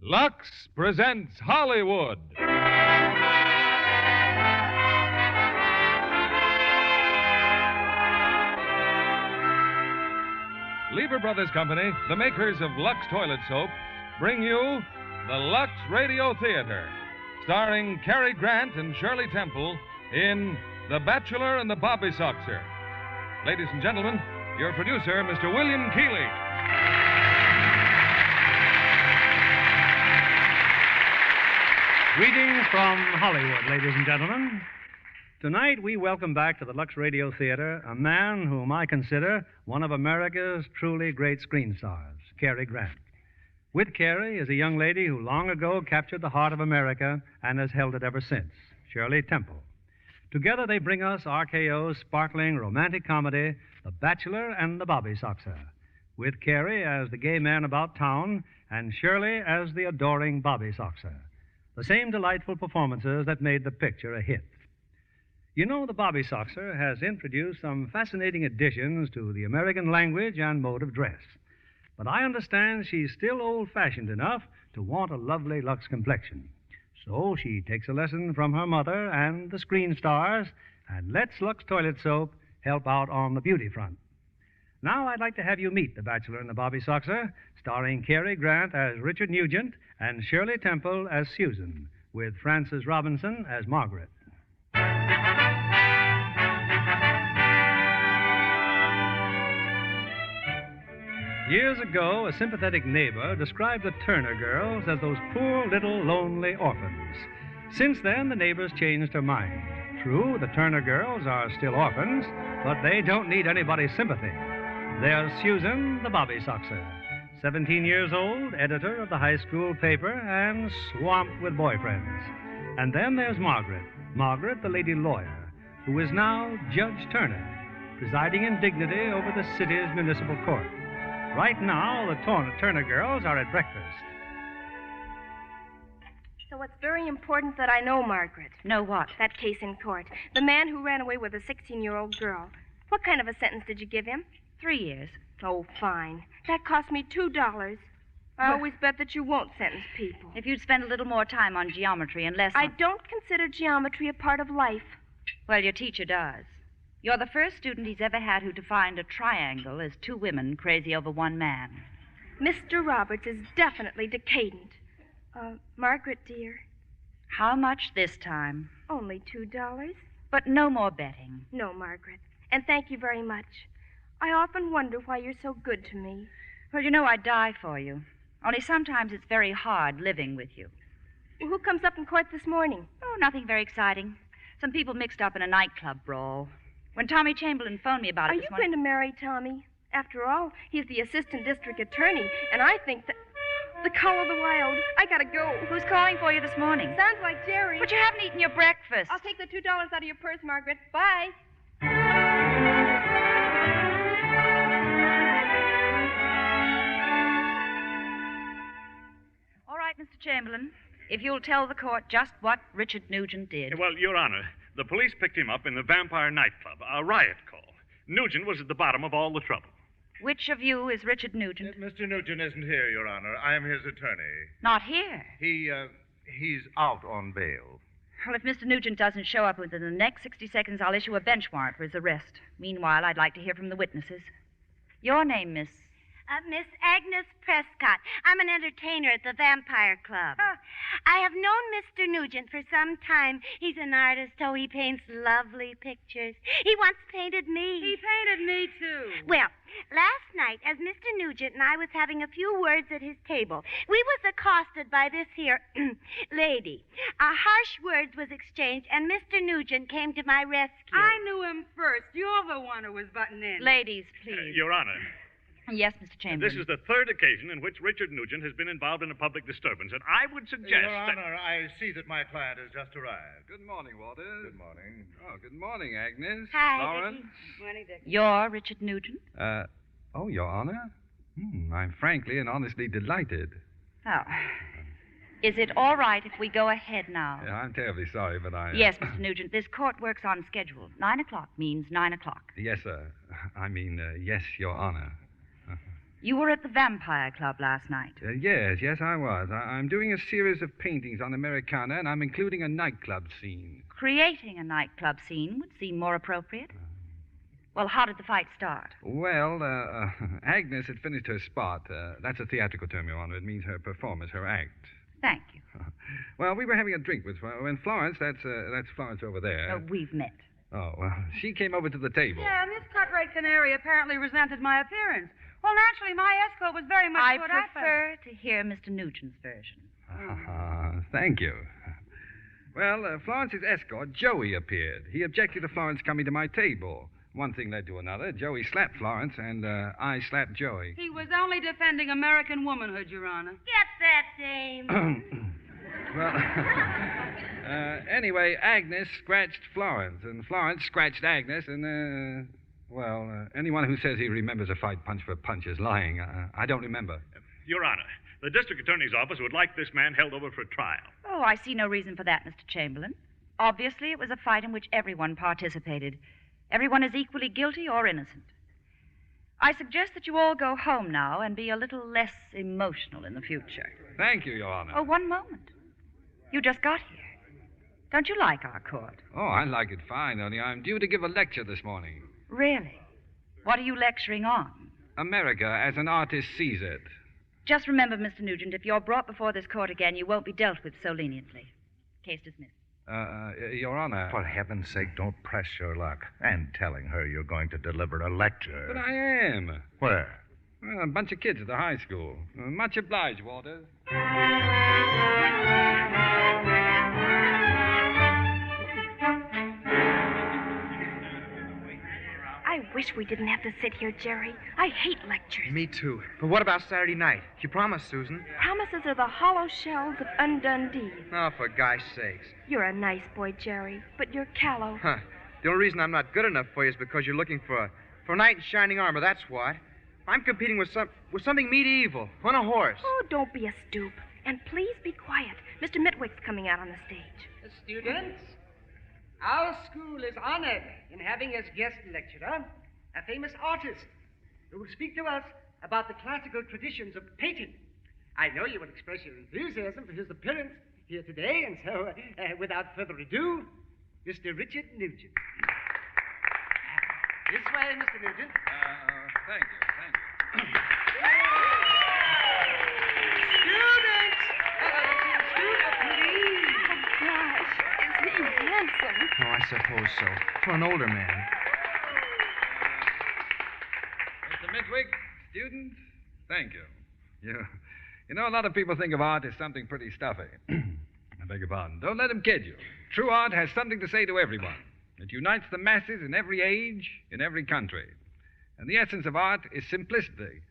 Lux presents Hollywood. Lever Brothers Company, the makers of Lux Toilet Soap, bring you the Lux Radio Theater, starring Cary Grant and Shirley Temple in The Bachelor and the Bobby Soxer. Ladies and gentlemen, your producer, Mr. William Keeley. Greetings from Hollywood, ladies and gentlemen. Tonight we welcome back to the Lux Radio Theater a man whom I consider one of America's truly great screen stars, Cary Grant. With Cary is a young lady who long ago captured the heart of America and has held it ever since, Shirley Temple. Together they bring us RKO's sparkling romantic comedy, The Bachelor and the Bobby Soxer, with Cary as the gay man about town and Shirley as the adoring Bobby Soxer. The same delightful performances that made the picture a hit. You know, the Bobby Soxer has introduced some fascinating additions to the American language and mode of dress. But I understand she's still old-fashioned enough to want a lovely Lux complexion. So she takes a lesson from her mother and the screen stars and lets Lux Toilet Soap help out on the beauty front. Now I'd like to have you meet The Bachelor and the Bobby Soxer, starring Cary Grant as Richard Nugent and Shirley Temple as Susan, with Frances Robinson as Margaret. Years ago, a sympathetic neighbor described the Turner girls as those poor little lonely orphans. Since then, the neighbor's changed her mind. True, the Turner girls are still orphans, but they don't need anybody's sympathy. There's Susan, the Bobby Soxer, 17 years old, editor of the high school paper, and swamped with boyfriends. And then there's Margaret, the lady lawyer, who is now Judge Turner, presiding in dignity over the city's municipal court. Right now, the Turner girls are at breakfast. So it's very important that I know Margaret. Know what? That case in court. The man who ran away with a 16-year-old girl. What kind of a sentence did you give him? 3 years. Oh, fine. That cost me $2. I always bet that you won't sentence people. If you'd spend a little more time on geometry and less I don't consider geometry a part of life. Well, your teacher does. You're the first student he's ever had who defined a triangle as two women crazy over one man. Mr. Roberts is definitely decadent. Margaret, dear. How much this time? Only $2. But no more betting. No, Margaret. And thank you very much. I often wonder why you're so good to me. Well, you know I'd die for you. Only sometimes it's very hard living with you. Who comes up in court this morning? Oh, nothing very exciting. Some people mixed up in a nightclub brawl. When Tommy Chamberlain phoned me about it this morning... Are you going to marry Tommy? After all, he's the assistant district attorney, and I think that... The Call of the Wild. I gotta go. Who's calling for you this morning? Sounds like Jerry. But you haven't eaten your breakfast. I'll take the $2 out of your purse, Margaret. Bye. All right, Mr. Chamberlain. If you'll tell the court just what Richard Nugent did. Well, Your Honor, the police picked him up in the Vampire nightclub, a riot call. Nugent was at the bottom of all the trouble. Which of you is Richard Nugent? Mr. Nugent isn't here, Your Honor. I am his attorney. Not here. He's out on bail. Well, if Mr. Nugent doesn't show up within the next 60 seconds, I'll issue a bench warrant for his arrest. Meanwhile, I'd like to hear from the witnesses. Your name, Miss... Miss Agnes Prescott. I'm an entertainer at the Vampire Club. I have known Mr. Nugent for some time. He's an artist, so he paints lovely pictures. He once painted me. He painted me, too. Well, last night, as Mr. Nugent and I was having a few words at his table, we was accosted by this here lady. Harsh words was exchanged, and Mr. Nugent came to my rescue. I knew him first. You're the one who was butting in. Ladies, please. Your Honor. Yes, Mr. Chamberlain. This is the third occasion in which Richard Nugent has been involved in a public disturbance, and I would suggest Your Honor, I see that my client has just arrived. Good morning, Walter. Good morning. Oh, good morning, Agnes. Hi, Lawrence. Dickie. Morning, Dick. You're Richard Nugent? Oh, Your Honor? I'm frankly and honestly delighted. Oh. Is it all right if we go ahead now? Yeah, I'm terribly sorry, but I... Yes, Mr. Nugent. This court works on schedule. 9 o'clock means 9 o'clock. Yes, sir. Yes, Your Honor. You were at the Vampire Club last night. Yes, I was. I'm doing a series of paintings on Americana, and I'm including a nightclub scene. Creating a nightclub scene would seem more appropriate. Well, how did the fight start? Well, Agnes had finished her spot. That's a theatrical term, Your Honor. It means her performance, her act. Thank you. Well, we were having a drink when Florence, that's Florence over there. Oh, we've met. Oh, well, she came over to the table. Yeah, and this cut-rate canary apparently resented my appearance. Well, naturally, my escort was very much I put out by prefer to hear Mr. Nugent's version. Thank you. Well, Florence's escort, Joey, appeared. He objected to Florence coming to my table. One thing led to another. Joey slapped Florence, and I slapped Joey. He was only defending American womanhood, Your Honor. Get that dame. Well, anyway, Agnes scratched Florence, and Florence scratched Agnes, and, anyone who says he remembers a fight punch for punch is lying. I don't remember. Your Honor, the district attorney's office would like this man held over for trial. Oh, I see no reason for that, Mr. Chamberlain. Obviously, it was a fight in which everyone participated. Everyone is equally guilty or innocent. I suggest that you all go home now and be a little less emotional in the future. Thank you, Your Honor. Oh, one moment. You just got here. Don't you like our court? Oh, I like it fine, only I'm due to give a lecture this morning. Really? What are you lecturing on? America as an artist sees it. Just remember, Mr. Nugent, if you're brought before this court again, you won't be dealt with so leniently. Case dismissed. Your Honor. For heaven's sake, don't press your luck. And telling her you're going to deliver a lecture. But I am. Where? Well, a bunch of kids at the high school. Much obliged, Walters. I wish we didn't have to sit here, Jerry. I hate lectures. Me too. But what about Saturday night? You promised, Susan. Promises are the hollow shells of undone deeds. Oh, for gosh sakes. You're a nice boy, Jerry, but you're callow. Huh. The only reason I'm not good enough for you is because you're looking for a knight in shining armor, that's what. I'm competing with something medieval, on a horse. Oh, don't be a stoop. And please be quiet. Mr. Mitwick's coming out on the stage. Students, our school is honored in having as guest lecturer a famous artist who will speak to us about the classical traditions of painting. I know you will express your enthusiasm for his appearance here today, and so, without further ado, Mr. Richard Nugent. This way, Mr. Nugent. Thank you. Students! Please! Oh, gosh, is he handsome? Oh, I suppose so. For an older man. Mr. Mitwick, students, thank you. You know, a lot of people think of art as something pretty stuffy. I beg your pardon. Don't let them kid you. True art has something to say to everyone. It unites the masses in every age, in every country. And the essence of art is simplicity.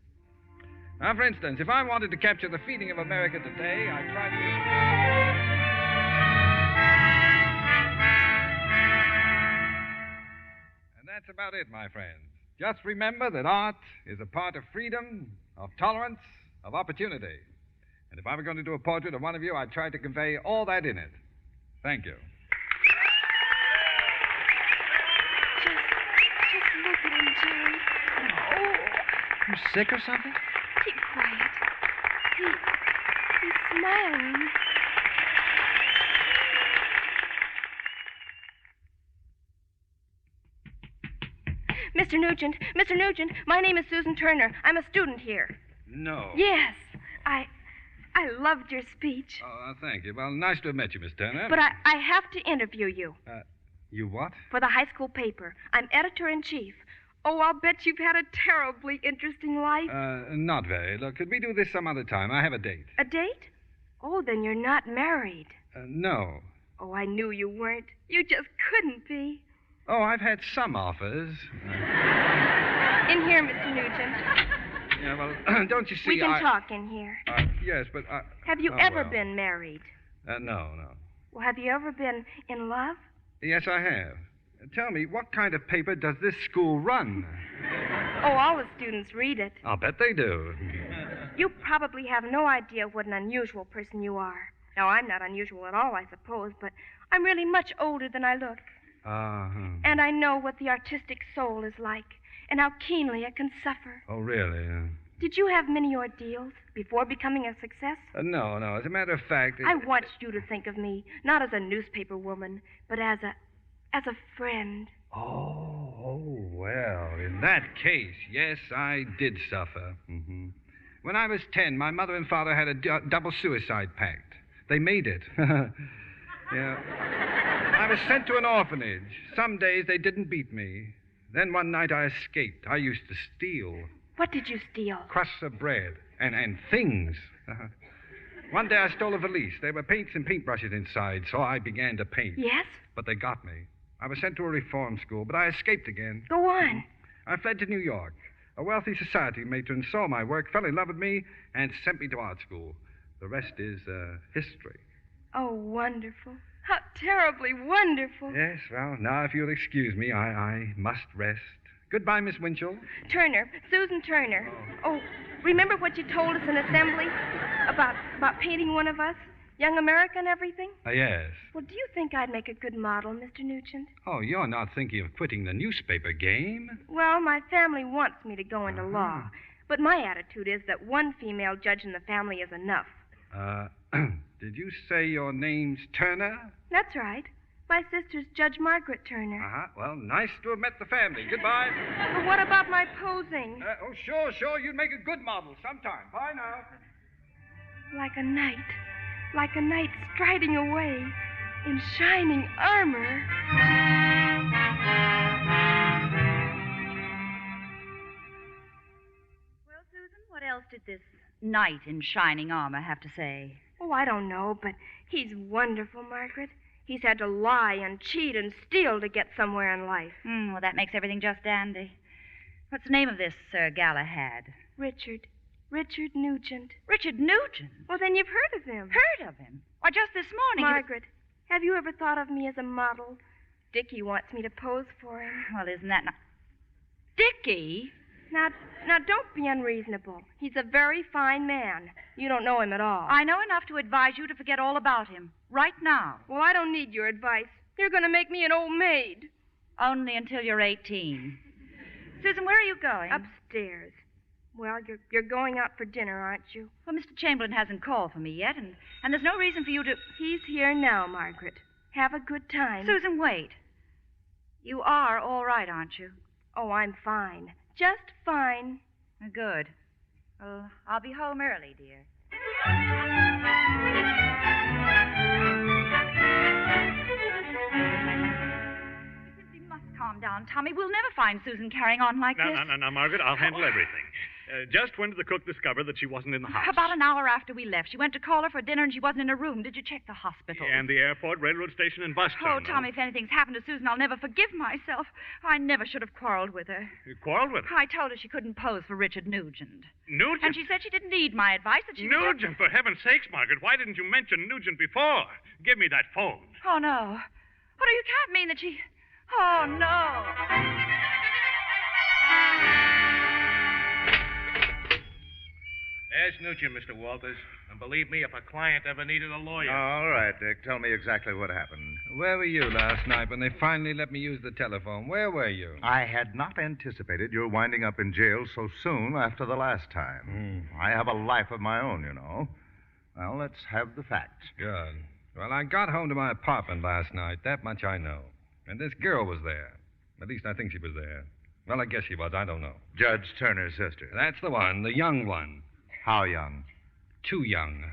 Now, for instance, if I wanted to capture the feeling of America today, I'd try to... And that's about it, my friends. Just remember that art is a part of freedom, of tolerance, of opportunity. And if I were going to do a portrait of one of you, I'd try to convey all that in it. Thank you. Just look at him, Jerry. Oh, You sick or something? keep quiet. He's smiling. Mr. Nugent, my name is Susan Turner. I'm a student here. No. Yes, I loved your speech. Oh, thank you. Well, nice to have met you, Miss Turner. But I have to interview you. You what? For the high school paper. I'm editor-in-chief. Oh, I'll bet you've had a terribly interesting life. Not very. Look, could we do this some other time? I have a date. A date? Oh, then you're not married. No. Oh, I knew you weren't. You just couldn't be. Oh, I've had some offers. In here, Mr. Nugent. Yeah, well, don't you see, We can talk in here. Yes, but Have you ever been married? No. Well, have you ever been in love? Yes, I have. Tell me, what kind of paper does this school run? Oh, all the students read it. I'll bet they do. You probably have no idea what an unusual person you are. Now, I'm not unusual at all, I suppose, but I'm really much older than I look. Uh-huh. And I know what the artistic soul is like, and how keenly it can suffer. Oh, really? Did you have many ordeals before becoming a success? No. As a matter of fact... I want you to think of me, not as a newspaper woman, but as a friend. Well, in that case, yes, I did suffer. Mm-hmm. When I was 10, my mother and father had a double suicide pact. They made it. Yeah. I was sent to an orphanage. Some days they didn't beat me. Then one night I escaped. I used to steal. What did you steal? Crusts of bread and things. One day I stole a valise. There were paints and paintbrushes inside, so I began to paint. Yes? But they got me. I was sent to a reform school, but I escaped again. Go on. I fled to New York. A wealthy society matron saw my work, fell in love with me, and sent me to art school. The rest is history. Oh, wonderful. How terribly wonderful. Yes, well, now if you'll excuse me, I must rest. Goodbye, Miss Winchell. Turner, Susan Turner. Oh, remember what you told us in assembly about painting one of us? Young America and everything? Yes. Well, do you think I'd make a good model, Mr. Nugent? Oh, you're not thinking of quitting the newspaper game? Well, my family wants me to go into law. But my attitude is that one female judge in the family is enough. Did you say your name's Turner? That's right. My sister's Judge Margaret Turner. Well, nice to have met the family. Goodbye. But what about my posing? Sure. You'd make a good model sometime. Bye now. Like a knight striding away in shining armor. Well, Susan, what else did this knight in shining armor have to say? Oh, I don't know, but he's wonderful, Margaret. He's had to lie and cheat and steal to get somewhere in life. Well, that makes everything just dandy. What's the name of this Sir Galahad? Richard Nugent. Richard Nugent? Well, then you've heard of him. Heard of him? Why, just this morning... Margaret, have you ever thought of me as a model? Dickie wants me to pose for him. Well, isn't that... Dickie? Now, don't be unreasonable. He's a very fine man. You don't know him at all. I know enough to advise you to forget all about him. Right now. Well, I don't need your advice. You're going to make me an old maid. Only until you're 18. Susan, where are you going? Upstairs. Well, you're going out for dinner, aren't you? Well, Mr. Chamberlain hasn't called for me yet, and there's no reason for you to... He's here now, Margaret. Have a good time. Susan, wait. You are all right, aren't you? Oh, I'm fine. Just fine. Good. Well, I'll be home early, dear. You simply must calm down, Tommy. We'll never find Susan carrying on like this. No, Margaret. I'll handle everything. Just when did the cook discover that she wasn't in the house? About an hour after we left. She went to call her for dinner and she wasn't in her room. Did you check the hospital? And the airport, railroad station, and bus terminal. Oh, Tommy, if anything's happened to Susan, I'll never forgive myself. I never should have quarreled with her. You quarreled with her? I told her she couldn't pose for Richard Nugent. Nugent? And she said she didn't need my advice, that she Nugent, for heaven's sakes, Margaret. Why didn't you mention Nugent before? Give me that phone. Oh, no. Oh, no, you can't mean that she... Oh, no. There's Nugent, Mr. Walters. And believe me, if a client ever needed a lawyer... All right, Dick. Tell me exactly what happened. Where were you last night when they finally let me use the telephone? Where were you? I had not anticipated your winding up in jail so soon after the last time. I have a life of my own, you know. Well, let's have the facts. Good. Well, I got home to my apartment last night. That much I know. And this girl was there. At least I think she was there. Well, I guess she was. I don't know. Judge Turner's sister. That's the one, the young one. How young? Too young.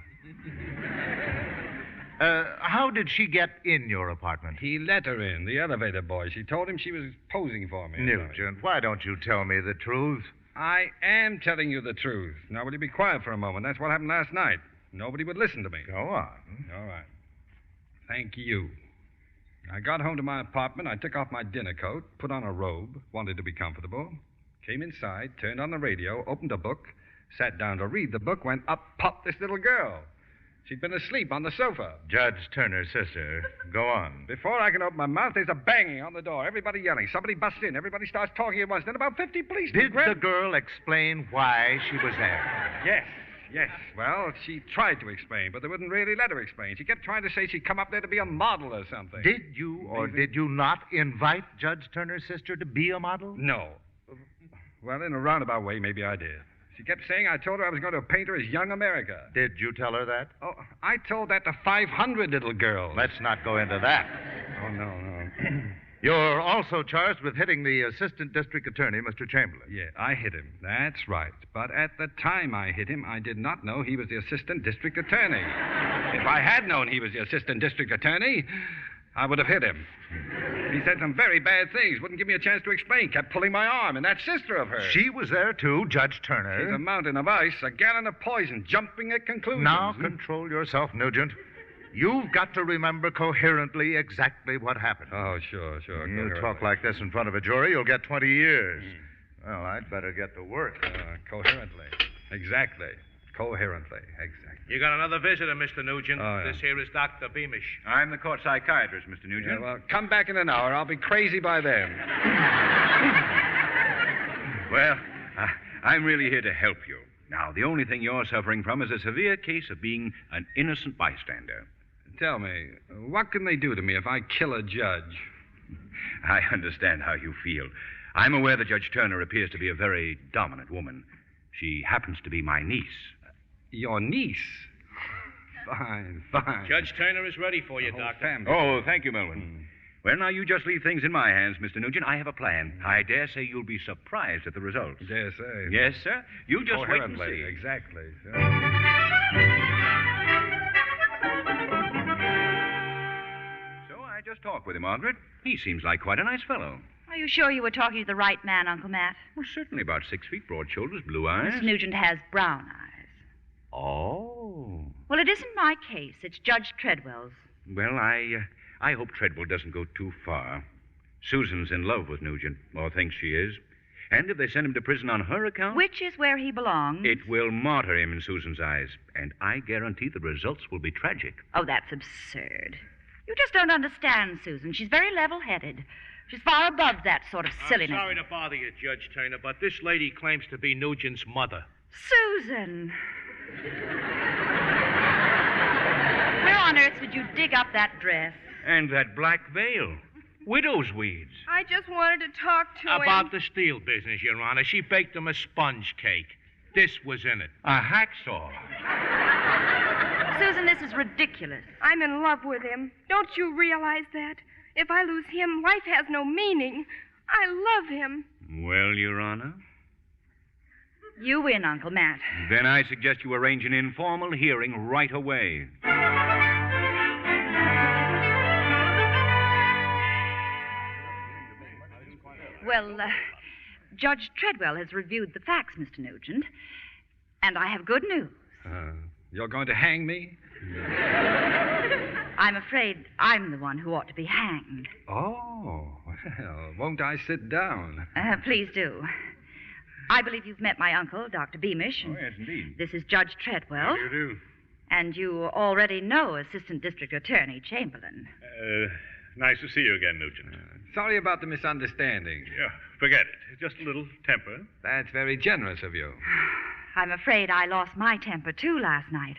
How did she get in your apartment? He let her in, the elevator boy. She told him she was posing for me. Nugent, why don't you tell me the truth? I am telling you the truth. Now, will you be quiet for a moment? That's what happened last night. Nobody would listen to me. Go on. All right. Thank you. I got home to my apartment. I took off my dinner coat, put on a robe, wanted to be comfortable, came inside, turned on the radio, opened a book, sat down to read the book, when up popped this little girl. She'd been asleep on the sofa. Judge Turner's sister. Go on. Before I can open my mouth, there's a banging on the door. Everybody yelling. Somebody busts in. Everybody starts talking at once. Then about 50 policemen. Did the girl explain why she was there? Yes. Well, she tried to explain, but they wouldn't really let her explain. She kept trying to say she'd come up there to be a model or something. Did you or did you not invite Judge Turner's sister to be a model? No. Well, in a roundabout way, maybe I did. She kept saying I told her I was going to paint her as young America. Did you tell her that? Oh, I told that to 500 little girls. Let's not go into that. Oh, no. You're also charged with hitting the assistant district attorney, Mr. Chamberlain. Yeah, I hit him. That's right. But at the time I hit him, I did not know he was the assistant district attorney. If I had known he was the assistant district attorney, I would have hit him. He said some very bad things, wouldn't give me a chance to explain, kept pulling my arm, and that sister of hers. She was there, too, Judge Turner. She's a mountain of ice, a gallon of poison, jumping at conclusions. Now, control yourself, Nugent. You've got to remember coherently exactly what happened. Oh, sure. You talk like this in front of a jury, you'll get 20 years. Well, I'd better get to work. Coherently. Exactly. Coherently. Exactly. You got another visitor, Mr. Nugent. Oh, yeah. This here is Dr. Beamish. I'm the court psychiatrist, Mr. Nugent. Yeah, well, come back in an hour. I'll be crazy by then. Well, I'm really here to help you. Now, the only thing you're suffering from is a severe case of being an innocent bystander. Tell me, what can they do to me if I kill a judge? I understand how you feel. I'm aware that Judge Turner appears to be a very dominant woman. She happens to be my niece. Your niece? Fine. Judge Turner is ready for you, Doctor. Family. Oh, thank you, Melvin. Well, now, you just leave things in my hands, Mr. Nugent. I have a plan. I dare say you'll be surprised at the results. Dare say. Yes, sir. You just wait and Coherently. see. Exactly. So I just talked with him, Margaret. He seems like quite a nice fellow. Are you sure you were talking to the right man, Uncle Matt? Well, certainly about 6 feet, broad shoulders, blue eyes. Mr. Nugent has brown eyes. Oh. Well, it isn't my case. It's Judge Treadwell's. Well, I hope Treadwell doesn't go too far. Susan's in love with Nugent, or thinks she is. And if they send him to prison on her account... Which is where he belongs. It will martyr him in Susan's eyes. And I guarantee the results will be tragic. Oh, that's absurd. You just don't understand Susan. She's very level-headed. She's far above that sort of silliness. I'm sorry to bother you, Judge Turner, but this lady claims to be Nugent's mother. Susan! Where on earth did you dig up that dress? And that black veil. Widow's weeds. I just wanted to talk to him. About the steel business, Your Honor. She baked him a sponge cake. This was in it. A hacksaw. Susan, this is ridiculous. I'm in love with him. Don't you realize that? If I lose him, life has no meaning. I love him. Well, Your Honor? You win, Uncle Matt. Then I suggest you arrange an informal hearing right away. Well, Judge Treadwell has reviewed the facts, Mr. Nugent. And I have good news. You're going to hang me? I'm afraid I'm the one who ought to be hanged. Oh, well, won't I sit down? Please do. I believe you've met my uncle, Dr. Beamish. Oh, yes, indeed. This is Judge Treadwell. How do you do? And you already know Assistant District Attorney Chamberlain. Nice to see you again, Nugent. Sorry about the misunderstanding. Yeah, forget it. It's just a little temper. That's very generous of you. I'm afraid I lost my temper, too, last night.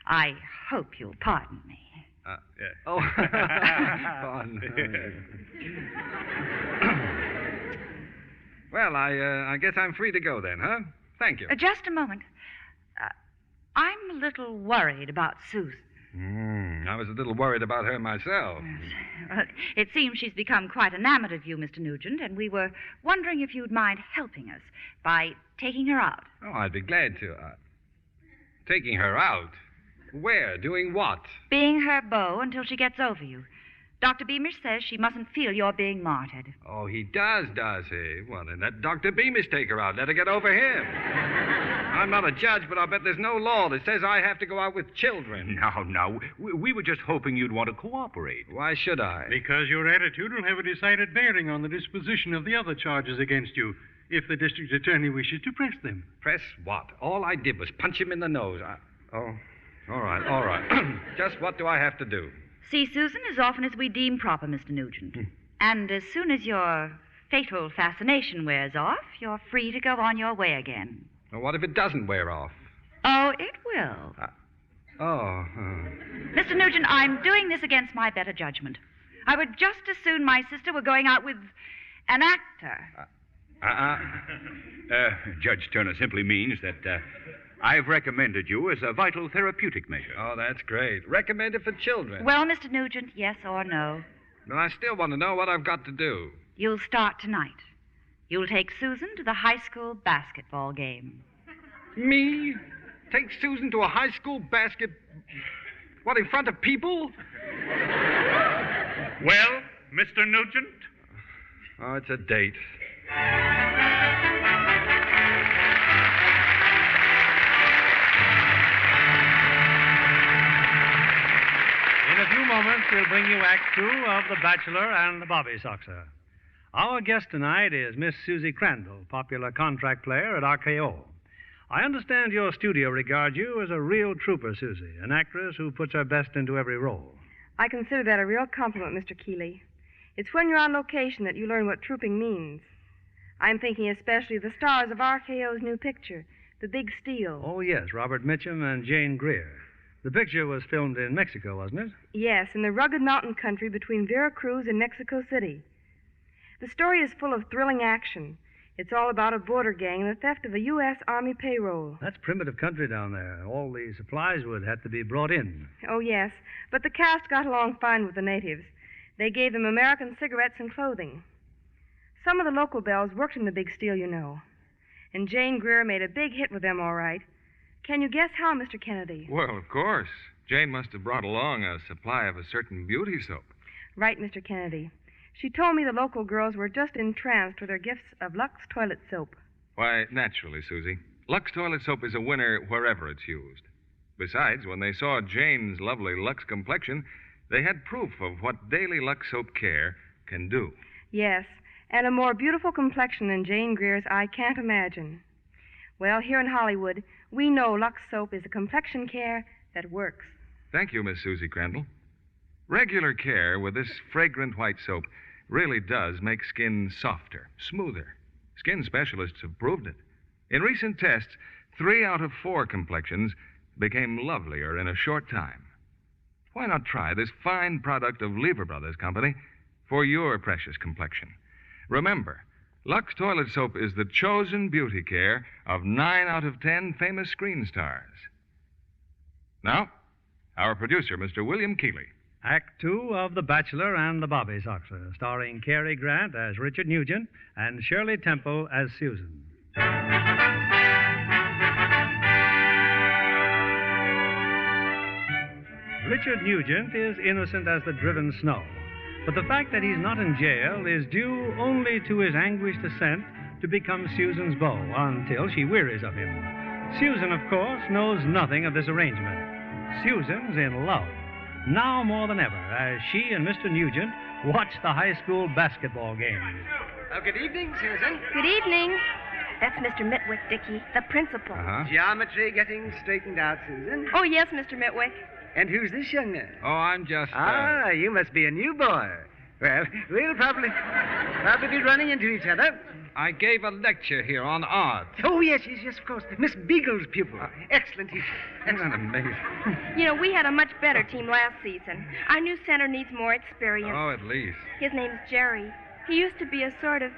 I hope you'll pardon me. Yeah. Oh, pardon. Well, I guess I'm free to go then, huh? Thank you. Just a moment. I'm a little worried about Susan. I was a little worried about her myself. It seems she's become quite enamored of you, Mr. Nugent, and we were wondering if you'd mind helping us by taking her out. Oh, I'd be glad to. Taking her out? Where? Doing what? Being her beau until she gets over you. Dr. Beamish says she mustn't feel you're being martyred. Oh, he does he? Well, then let Dr. Beamish take her out. Let her get over him. I'm not a judge, but I'll bet there's no law that says I have to go out with children. No. We were just hoping you'd want to cooperate. Why should I? Because your attitude will have a decided bearing on the disposition of the other charges against you, if the district attorney wishes to press them. Press what? All I did was punch him in the nose. Oh, all right. Just what do I have to do? See Susan as often as we deem proper, Mr. Nugent. And as soon as your fatal fascination wears off, you're free to go on your way again. Well, what if it doesn't wear off? Oh, it will. Mr. Nugent, I'm doing this against my better judgment. I would just as soon my sister were going out with an actor. Judge Turner simply means that I've recommended you as a vital therapeutic measure. Oh, that's great. Recommended for children. Well, Mr. Nugent, yes or no? But I still want to know what I've got to do. You'll start tonight. You'll take Susan to the high school basketball game. Me? Take Susan to a high school basket... What, in front of people? Well, Mr. Nugent? Oh, it's a date. In a few moments, we'll bring you Act Two of The Bachelor and the Bobby Soxer. Our guest tonight is Miss Susie Crandall, popular contract player at RKO. I understand your studio regards you as a real trooper, Susie, an actress who puts her best into every role. I consider that a real compliment, Mr. Keeley. It's when you're on location that you learn what trooping means. I'm thinking especially of the stars of RKO's new picture, The Big Steal. Oh, yes, Robert Mitchum and Jane Greer. The picture was filmed in Mexico, wasn't it? Yes, in the rugged mountain country between Veracruz and Mexico City. The story is full of thrilling action. It's all about a border gang and the theft of a U.S. Army payroll. That's primitive country down there. All the supplies would have to be brought in. Oh, yes, but the cast got along fine with the natives. They gave them American cigarettes and clothing. Some of the local belles worked in The Big Steal, you know. And Jane Greer made a big hit with them, all right. Can you guess how, Mr. Kennedy? Well, of course. Jane must have brought along a supply of a certain beauty soap. Right, Mr. Kennedy. She told me the local girls were just entranced with her gifts of Lux toilet soap. Why, naturally, Susie. Lux toilet soap is a winner wherever it's used. Besides, when they saw Jane's lovely Lux complexion, they had proof of what daily Lux soap care can do. Yes, and a more beautiful complexion than Jane Greer's I can't imagine. Well, here in Hollywood, we know Lux soap is a complexion care that works. Thank you, Miss Susie Crandall. Regular care with this fragrant white soap really does make skin softer, smoother. Skin specialists have proved it. In recent tests, 3 out of 4 complexions became lovelier in a short time. Why not try this fine product of Lever Brothers Company for your precious complexion? Remember, Lux toilet soap is the chosen beauty care of 9 out of 10 famous screen stars. Now, our producer, Mr. William Keeley. Act Two of The Bachelor and the Bobby Soxer, starring Cary Grant as Richard Nugent and Shirley Temple as Susan. Richard Nugent is innocent as the driven snow, but the fact that he's not in jail is due only to his anguished ascent to become Susan's beau until she wearies of him. Susan, of course, knows nothing of this arrangement. Susan's in love, now more than ever, as she and Mr. Nugent watch the high school basketball game. Oh, good evening, Susan. Good evening. That's Mr. Mitwick, Dickie, the principal. Geometry getting straightened out, Susan. Oh, yes, Mr. Mitwick. And who's this young man? Oh, I'm just... Ah, you must be a new boy. Well, we'll probably be running into each other. I gave a lecture here on art. Oh, yes, of course. Miss Beagle's pupil. Excellent teacher. Isn't that amazing? You know, we had a much better team last season. Our new center needs more experience. Oh, at least. His name's Jerry. He used to be a sort of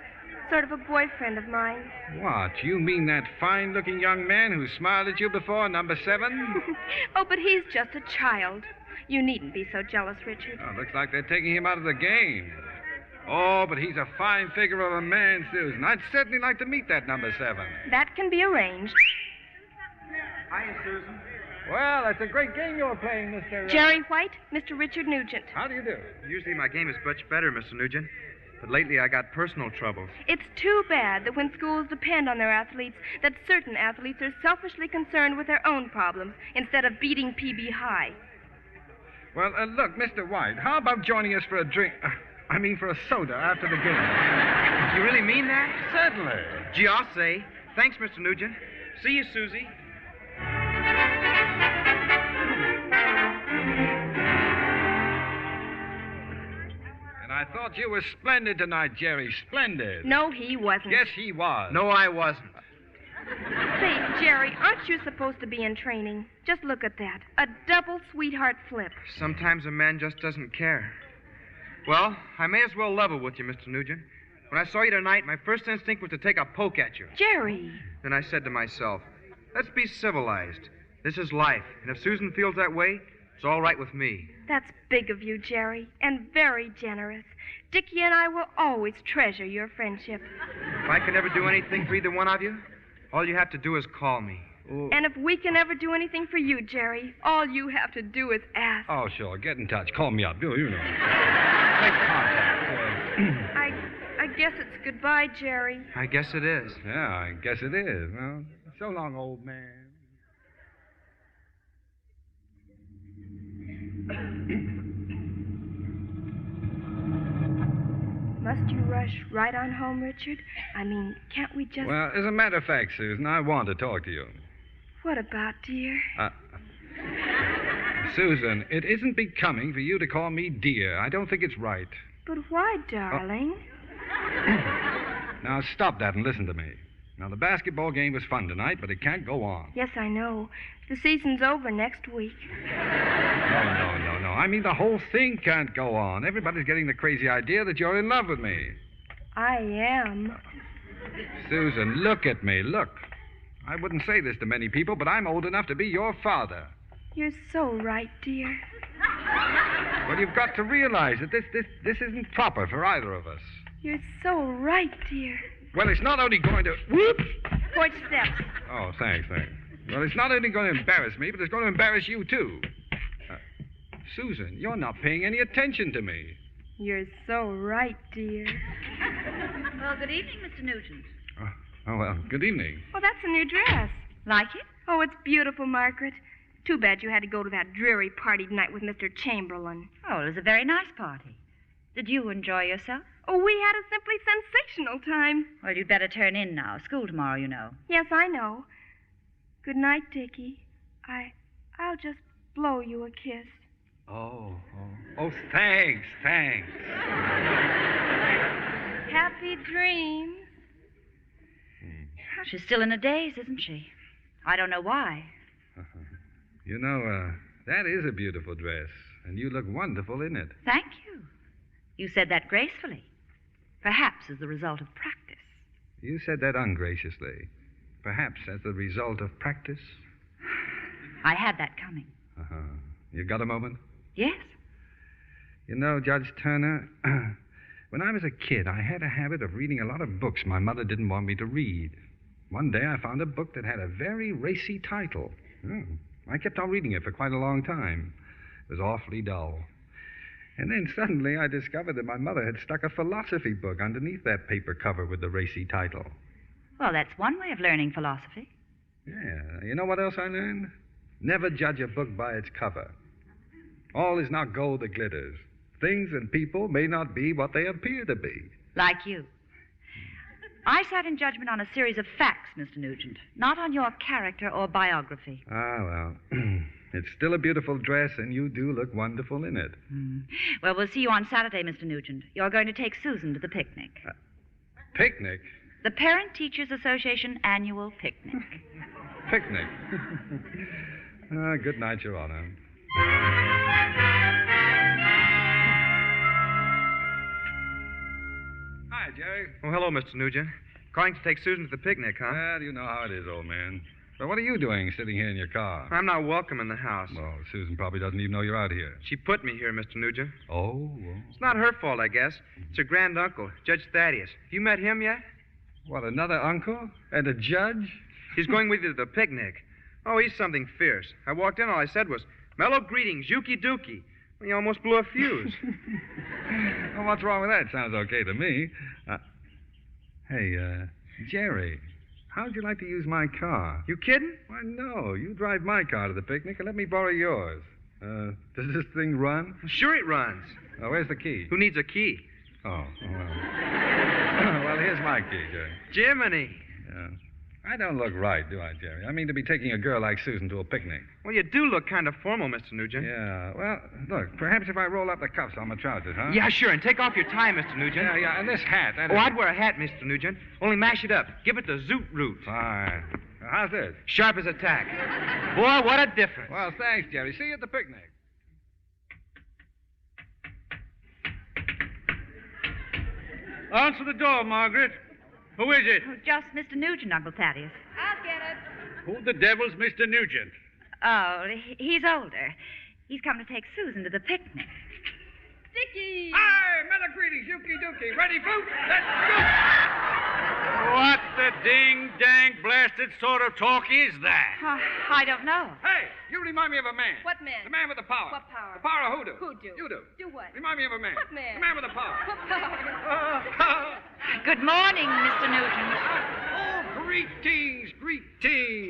a boyfriend of mine. What? You mean that fine-looking young man who smiled at you before, number 7? Oh, but he's just a child. You needn't be so jealous, Richard. Oh, looks like they're taking him out of the game. Oh, but he's a fine figure of a man, Susan. I'd certainly like to meet that number 7. That can be arranged. Hi, Susan. Well, that's a great game you're playing, Mr. Jerry White, Mr. Richard Nugent. How do you do? Usually my game is much better, Mr. Nugent. But lately I got personal troubles. It's too bad that when schools depend on their athletes, that certain athletes are selfishly concerned with their own problems instead of beating PB high. Well, look, Mr. White, how about joining us for a drink? For a soda after the game. You really mean that? Certainly. Gee, I'll say. Thanks, Mr. Nugent. See you, Susie. And I thought you were splendid tonight, Jerry. Splendid. No, he wasn't. Yes, he was. No, I wasn't. Say, Jerry, aren't you supposed to be in training? Just look at that. A double sweetheart flip. Sometimes a man just doesn't care. Well, I may as well level with you, Mr. Nugent. When I saw you tonight, my first instinct was to take a poke at you. Jerry. Then I said to myself, let's be civilized. This is life, and if Susan feels that way, it's all right with me. That's big of you, Jerry, and very generous. Dickie and I will always treasure your friendship. If I can ever do anything for either one of you, all you have to do is call me. And if we can ever do anything for you, Jerry, all you have to do is ask. Oh, sure. Get in touch. Call me up. You know. Make contact. I guess it's goodbye, Jerry. I guess it is. Yeah, I guess it is. Well, so long, old man. Must you rush right on home, Richard? I mean, can't we just... Well, as a matter of fact, Susan, I want to talk to you. What about, dear? Susan, it isn't becoming for you to call me dear. I don't think it's right. But why, darling? Now, stop that and listen to me. Now, the basketball game was fun tonight, but it can't go on. Yes, I know. The season's over next week. No. I mean, the whole thing can't go on. Everybody's getting the crazy idea that you're in love with me. I am. Susan, look at me. Look. I wouldn't say this to many people, but I'm old enough to be your father. You're so right, dear. Well, you've got to realize that this isn't proper for either of us. You're so right, dear. Well, it's not only going to... Whoops! Porch steps. Oh, thanks. Well, it's not only going to embarrass me, but it's going to embarrass you, too. Susan, you're not paying any attention to me. You're so right, dear. Well, good evening, Mr. Nugent. Well, good evening. Oh, that's a new dress. Like it? Oh, it's beautiful, Margaret. Too bad you had to go to that dreary party tonight with Mr. Chamberlain. Oh, it was a very nice party. Did you enjoy yourself? Oh, we had a simply sensational time. Well, you'd better turn in now. School tomorrow, you know. Yes, I know. Good night, Dickie. I'll just blow you a kiss. Oh, thanks. Happy dreams. She's still in a daze, isn't she? I don't know why. You know, that is a beautiful dress, and you look wonderful in it. Thank you. You said that gracefully. Perhaps as the result of practice. You said that ungraciously. Perhaps as the result of practice. I had that coming. You got a moment? Yes. You know, Judge Turner, when I was a kid, I had a habit of reading a lot of books my mother didn't want me to read. One day I found a book that had a very racy title. I kept on reading it for quite a long time. It was awfully dull. And then suddenly I discovered that my mother had stuck a philosophy book underneath that paper cover with the racy title. Well, that's one way of learning philosophy. Yeah. You know what else I learned? Never judge a book by its cover. All is not gold that glitters. Things and people may not be what they appear to be. Like you. I sat in judgment on a series of facts, Mr. Nugent, not on your character or biography. Well, it's still a beautiful dress, and you do look wonderful in it. Well, we'll see you on Saturday, Mr. Nugent. You're going to take Susan to the picnic. Picnic? The Parent Teachers Association annual picnic. Picnic? Good night, Your Honor. Hi, Jerry. Oh, hello, Mr. Nugent. Calling to take Susan to the picnic, huh? Well, you know how it is, old man. But what are you doing sitting here in your car? I'm not welcome in the house. Well, Susan probably doesn't even know you're out here. She put me here, Mr. Nugent. Oh? It's not her fault, I guess. It's her granduncle, Judge Thaddeus. Have you met him yet? What, another uncle? And a judge? He's going with you to the picnic. Oh, he's something fierce. I walked in, all I said was, "Mellow greetings, Yuki Dookie." He almost blew a fuse. Well, what's wrong with that? Sounds okay to me. Hey, Jerry, how'd you like to use my car? You kidding? Why, no. You drive my car to the picnic and let me borrow yours. Does this thing run? Sure it runs. Oh, where's the key? Who needs a key? Oh, well. Well, here's my key, Jerry. Jiminy. Yeah. I don't look right, do I, Jerry? I mean, to be taking a girl like Susan to a picnic. Well, you do look kind of formal, Mr. Nugent. Yeah, well, look, perhaps if I roll up the cuffs on my trousers, huh? Yeah, sure, and take off your tie, Mr. Nugent. Yeah, and this hat. I'd wear a hat, Mr. Nugent. Only mash it up. Give it the zoot root. Fine. How's this? Sharp as a tack. Boy, what a difference. Well, thanks, Jerry. See you at the picnic. Answer the door, Margaret. Who is it? Oh, just Mr. Nugent, Uncle Thaddeus. I'll get it. Who the devil's Mr. Nugent? Oh, he's older. He's come to take Susan to the picnic. Dickie! Hi, mellow greetings, Yuki Dookie. Ready, Fruit? Let's go! What the ding-dang blasted sort of talk is that? I don't know. Hey, you remind me of a man. What man? The man with the power. What power? The power of hoodoo. Hoodoo. You do. Do what? Remind me of a man. What man? The man with the power. What power? Good morning, Mr. Nugent. Oh, greetings.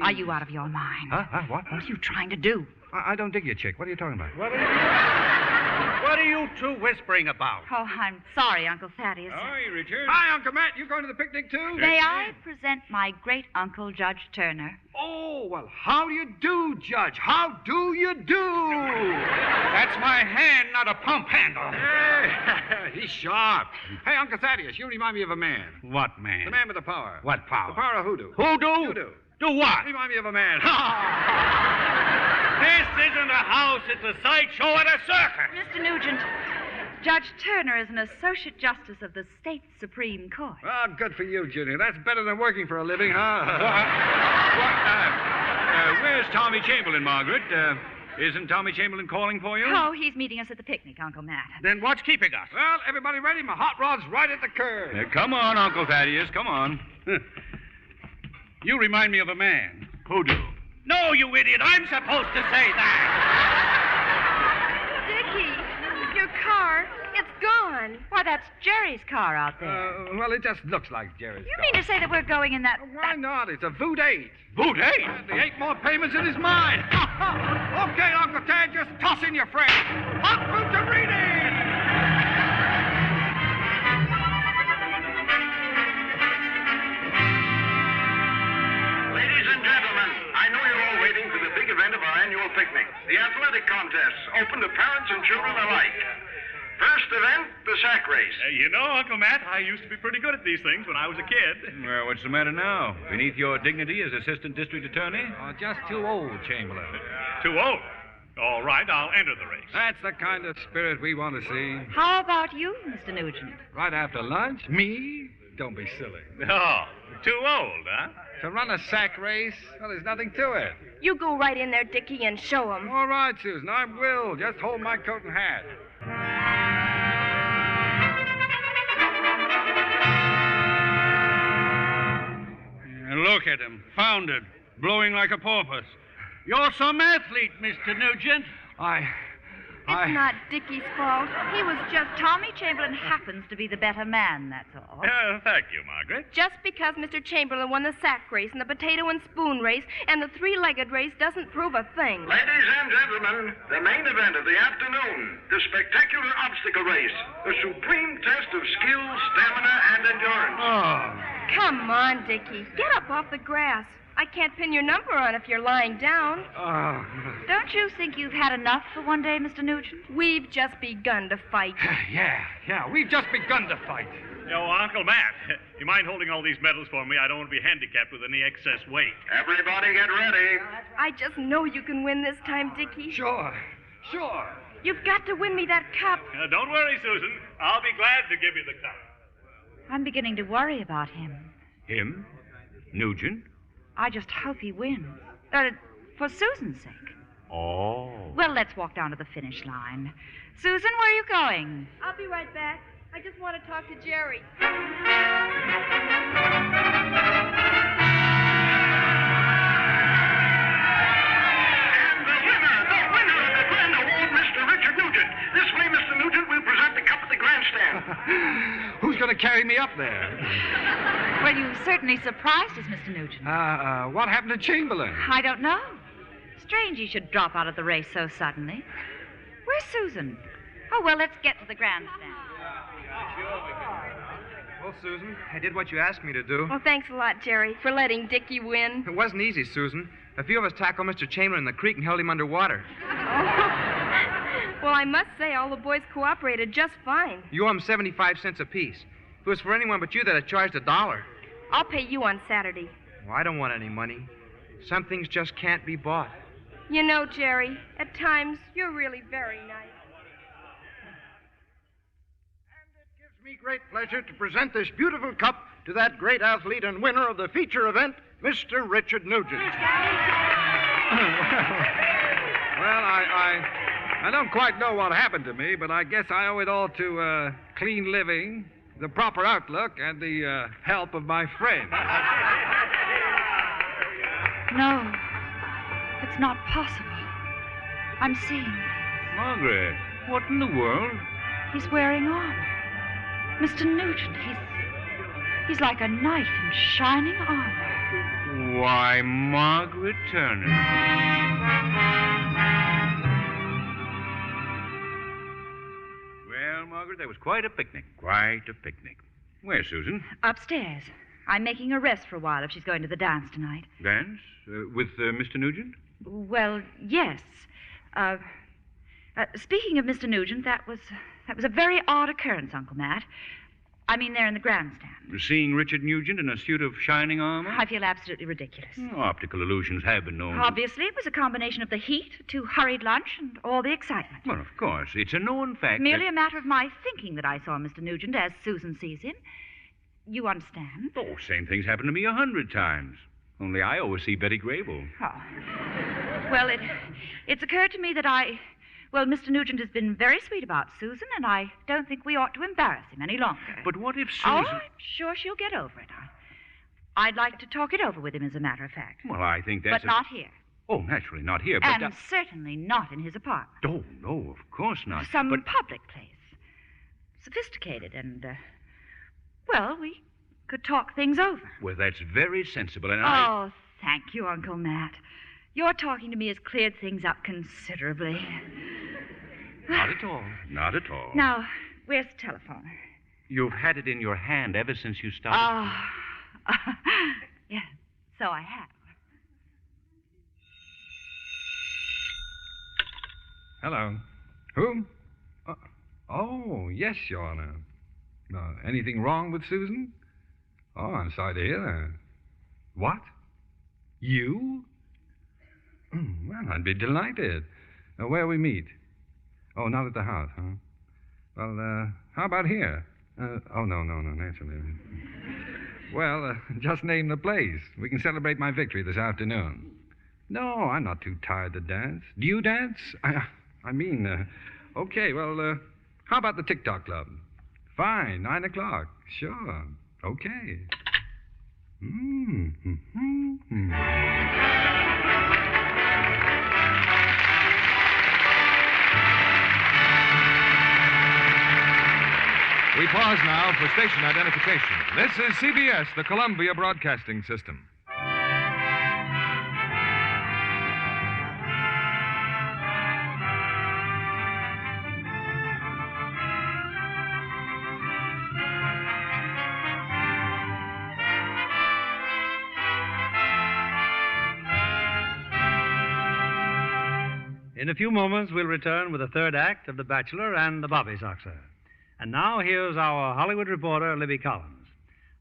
Are you out of your mind? What? What are you trying to do? I don't dig you, chick. What are you talking about? What are you two whispering about? Oh, I'm sorry, Uncle Thaddeus. Oh, you returned? Hi, Uncle Matt. You going to the picnic, too? May I present my great-uncle, Judge Turner? Oh, well, how do you do, Judge? How do you do? That's my hand, not a pump handle. Hey, he's sharp. Hey, Uncle Thaddeus, you remind me of a man. What man? The man with the power. What power? The power of hoodoo. Hoodoo? You do. Do what? Remind me of a man. This isn't a house, it's a sideshow at a circus. Mr. Nugent, Judge Turner is an associate justice of the state Supreme Court. Oh, good for you, Junior. That's better than working for a living, huh? Where's Tommy Chamberlain, Margaret? Isn't Tommy Chamberlain calling for you? Oh, he's meeting us at the picnic, Uncle Matt. Then what's keeping us? Well, everybody ready? My hot rod's right at the curb. Come on, Uncle Thaddeus, come on. You remind me of a man. Hoodoo. No, you idiot. I'm supposed to say that. Dickie, your car, it's gone. Why, that's Jerry's car out there. Well, it just looks like Jerry's You car. mean to say that we're going in that... Why not? It's a Voot 8. Voot 8? The 8 more payments in his mind. Okay, Uncle Tad, just toss in your friend. Hot Voot to reading! Ladies and gentlemen, I know you're all waiting for the big event of our annual picnic, the athletic contests, open to parents and children alike. First event, the sack race. You know, Uncle Matt, I used to be pretty good at these things when I was a kid. Well, what's the matter now? Beneath your dignity as assistant district attorney? Oh, just too old, Chamberlain. Too old. All right, I'll enter the race. That's the kind of spirit we want to see. How about you, Mr. Nugent? Right after lunch? Me? Don't be silly. Oh, too old, huh? To run a sack race? Well, there's nothing to it. You go right in there, Dickie, and show 'em. All right, Susan, I will. Just hold my coat and hat. Look at him, foundered, blowing like a porpoise. You're some athlete, Mr. Nugent. It's not Dickie's fault. He was just... Tommy Chamberlain happens to be the better man, that's all. Thank you, Margaret. Just because Mr. Chamberlain won the sack race and the potato and spoon race and the three-legged race doesn't prove a thing. Ladies and gentlemen, the main event of the afternoon, the spectacular obstacle race, the supreme test of skill, stamina, and endurance. Oh. Come on, Dickie. Get up off the grass. I can't pin your number on if you're lying down. Oh. Don't you think you've had enough for one day, Mr. Nugent? We've just begun to fight. Yeah, we've just begun to fight. Yo, Uncle Matt, you mind holding all these medals for me? I don't want to be handicapped with any excess weight. Everybody get ready. I just know you can win this time, Dickie. Sure. You've got to win me that cup. Don't worry, Susan. I'll be glad to give you the cup. I'm beginning to worry about him. Him? Nugent? I just hope he wins. For Susan's sake. Oh. Well, let's walk down to the finish line. Susan, where are you going? I'll be right back. I just want to talk to Jerry. This way, Mr. Nugent, we'll present the cup at the grandstand. Who's going to carry me up there? Well, you certainly surprised us, Mr. Nugent. What happened to Chamberlain? I don't know. Strange he should drop out of the race so suddenly. Where's Susan? Oh, well, let's get to the grandstand. Well, Susan, I did what you asked me to do. Well, thanks a lot, Jerry, for letting Dickie win. It wasn't easy, Susan. A few of us tackled Mr. Chamberlain in the creek and held him underwater. Well, I must say, all the boys cooperated just fine. You owe him 75 cents apiece. If it was for anyone but you, they'd have charged $1. I'll pay you on Saturday. Well, I don't want any money. Some things just can't be bought. You know, Jerry, at times, you're really very nice. me great pleasure to present this beautiful cup to that great athlete and winner of the feature event, Mr. Richard Nugent. Well, I don't quite know what happened to me, but I guess I owe it all to clean living, the proper outlook, and the help of my friend. No, it's not possible. I'm seeing. Margaret, what in the world? He's wearing armor. Mr. Nugent, he's like a knight in shining armor. Why, Margaret Turner. Well, Margaret, that was quite a picnic. Quite a picnic. Where, Susan? Upstairs. I'm making a rest for a while if she's going to the dance tonight. Dance? With Mr. Nugent? Well, yes. Speaking of Mr. Nugent, that was a very odd occurrence, Uncle Matt. I mean, there in the grandstand. Seeing Richard Nugent in a suit of shining armor? I feel absolutely ridiculous. Optical illusions have been known. Obviously, it was a combination of the heat, a too hurried lunch, and all the excitement. Well, of course. It's a known fact. Merely a matter of my thinking that I saw Mr. Nugent as Susan sees him. You understand? Oh, same thing's happened to me 100 times. Only I always see Betty Grable. Oh. Well, it's occurred to me that Mr. Nugent has been very sweet about Susan, and I don't think we ought to embarrass him any longer. But what if Susan... Oh, I'm sure she'll get over it. I'd like to talk it over with him, as a matter of fact. Well, I think that's... But not here. Oh, naturally not here, but... And certainly not in his apartment. Oh, no, of course not. Some public place. Sophisticated and, we could talk things over. Well, that's very sensible, and Oh, thank you, Uncle Matt. Your talking to me has cleared things up considerably. Not at all. Not at all. Now, where's the telephone? You've had it in your hand ever since you started. Yeah, so I have. Hello. Who? Oh, yes, Your Honor. Anything wrong with Susan? Oh, I'm sorry to hear that. What? You? Well, I'd be delighted. Where we meet? Oh, not at the house, huh? Well, how about here? No, naturally. Well, just name the place. We can celebrate my victory this afternoon. No, I'm not too tired to dance. Do you dance? Okay, well, how about the TikTok Club? Fine, 9 o'clock. Sure. Okay. We pause now for station identification. This is CBS, the Columbia Broadcasting System. In a few moments, we'll return with the third act of The Bachelor and the Bobby Soxer. And now, here's our Hollywood reporter, Libby Collins.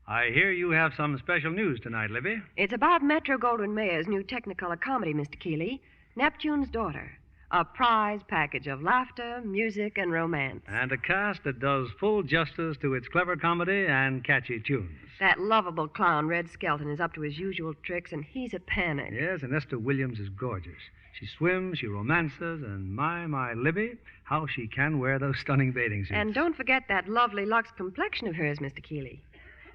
I hear you have some special news tonight, Libby. It's about Metro-Goldwyn-Mayer's new Technicolor comedy, Mr. Keeley, Neptune's Daughter. A prize package of laughter, music, and romance. And a cast that does full justice to its clever comedy and catchy tunes. That lovable clown, Red Skelton, is up to his usual tricks, and he's a panic. Yes, and Esther Williams is gorgeous. She swims, she romances, and my, Libby, how she can wear those stunning bathing suits. And don't forget that lovely Lux complexion of hers, Mr. Keeley.